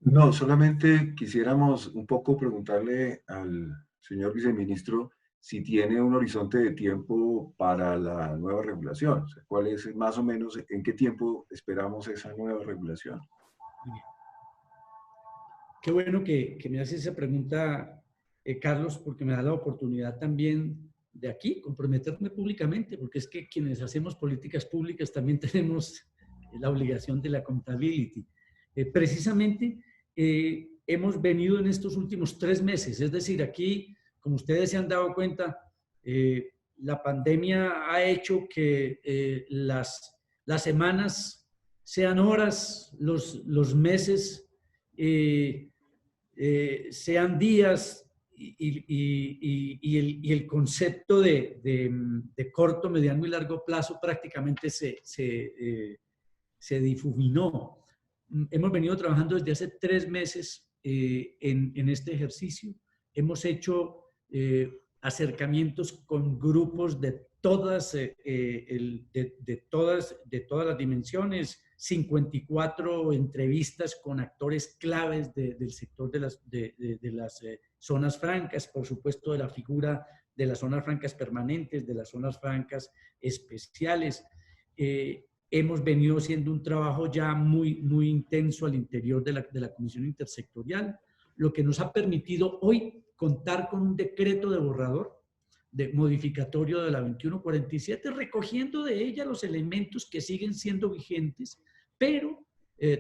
No, solamente quisiéramos un poco preguntarle al señor viceministro si tiene un horizonte de tiempo para la nueva regulación. O sea, ¿cuál es más o menos, en qué tiempo esperamos esa nueva regulación? Qué bueno que me haces esa pregunta, Carlos, porque me da la oportunidad también de aquí comprometerme públicamente, porque es que quienes hacemos políticas públicas también tenemos la obligación de la accountability. Precisamente hemos venido en estos últimos 3 meses, es decir, aquí, como ustedes se han dado cuenta, la pandemia ha hecho que las semanas sean horas, los meses sean días y el concepto de corto, mediano y largo plazo prácticamente se difuminó. Hemos venido trabajando desde hace 3 meses en este ejercicio. Hemos hecho acercamientos con grupos de todas, de todas las dimensiones, 54 entrevistas con actores claves del sector de las zonas francas, por supuesto de la figura de las zonas francas permanentes, de las zonas francas especiales. Hemos venido haciendo un trabajo ya muy intenso al interior de la Comisión Intersectorial, lo que nos ha permitido hoy contar con un decreto de borrador de modificatorio de la 2147, recogiendo de ella los elementos que siguen siendo vigentes, pero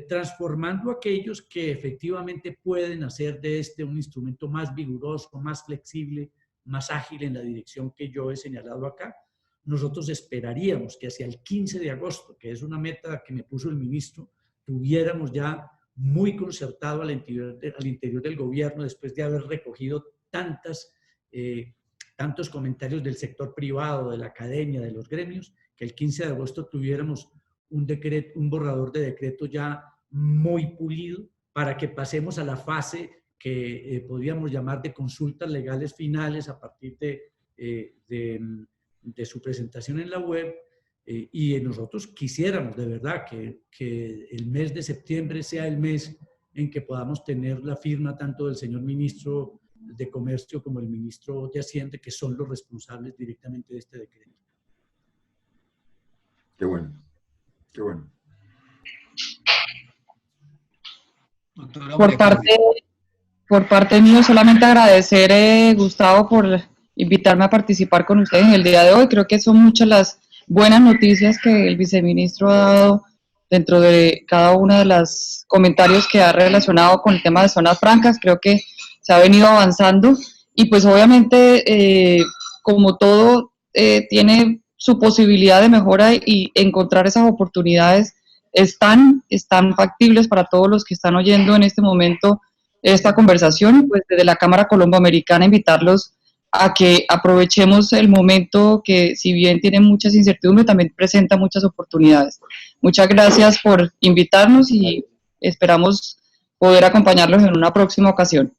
transformando aquellos que efectivamente pueden hacer de este un instrumento más vigoroso, más flexible, más ágil en la dirección que yo he señalado acá. Nosotros esperaríamos que hacia el 15 de agosto, que es una meta que me puso el ministro, tuviéramos ya muy concertado al interior del gobierno, después de haber recogido tantos comentarios del sector privado, de la academia, de los gremios, que el 15 de agosto tuviéramos un borrador de decreto ya muy pulido para que pasemos a la fase que podríamos llamar de consultas legales finales a partir de su presentación en la web, y nosotros quisiéramos de verdad que el mes de septiembre sea el mes en que podamos tener la firma tanto del señor ministro de Comercio como el ministro de Hacienda, que son los responsables directamente de este decreto. Qué bueno, qué bueno. Por parte mío, solamente agradecer, Gustavo, por invitarme a participar con ustedes en el día de hoy. Creo que son muchas las buenas noticias que el viceministro ha dado dentro de cada uno de los comentarios que ha relacionado con el tema de zonas francas. Creo que se ha venido avanzando y pues obviamente, como todo, tiene su posibilidad de mejora y encontrar esas oportunidades están factibles para todos los que están oyendo en este momento esta conversación. Pues desde la Cámara Colomboamericana invitarlos a que aprovechemos el momento que, si bien tiene muchas incertidumbres, también presenta muchas oportunidades. Muchas gracias por invitarnos y esperamos poder acompañarlos en una próxima ocasión.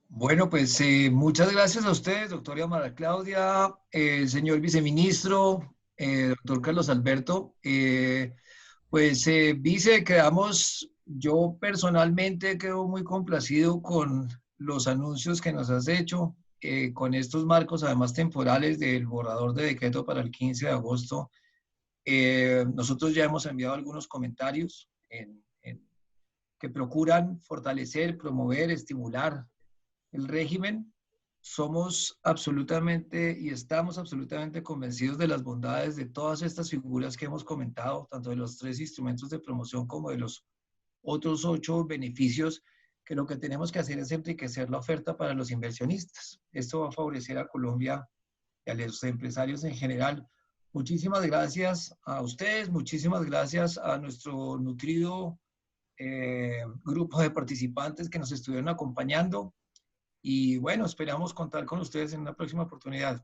Bueno, pues muchas gracias a ustedes, doctora María Claudia, señor viceministro, doctor Carlos Alberto. Vice, yo personalmente quedo muy complacido con los anuncios que nos has hecho, con estos marcos además temporales del borrador de decreto para el 15 de agosto. Nosotros ya hemos enviado algunos comentarios que procuran fortalecer, promover, estimular el régimen. Somos absolutamente y estamos absolutamente convencidos de las bondades de todas estas figuras que hemos comentado, tanto de los 3 instrumentos de promoción como de los otros 8 beneficios, que lo que tenemos que hacer es enriquecer la oferta para los inversionistas. Esto va a favorecer a Colombia y a los empresarios en general, Muchísimas gracias a ustedes, muchísimas gracias a nuestro nutrido grupo de participantes que nos estuvieron acompañando. Y bueno, esperamos contar con ustedes en una próxima oportunidad.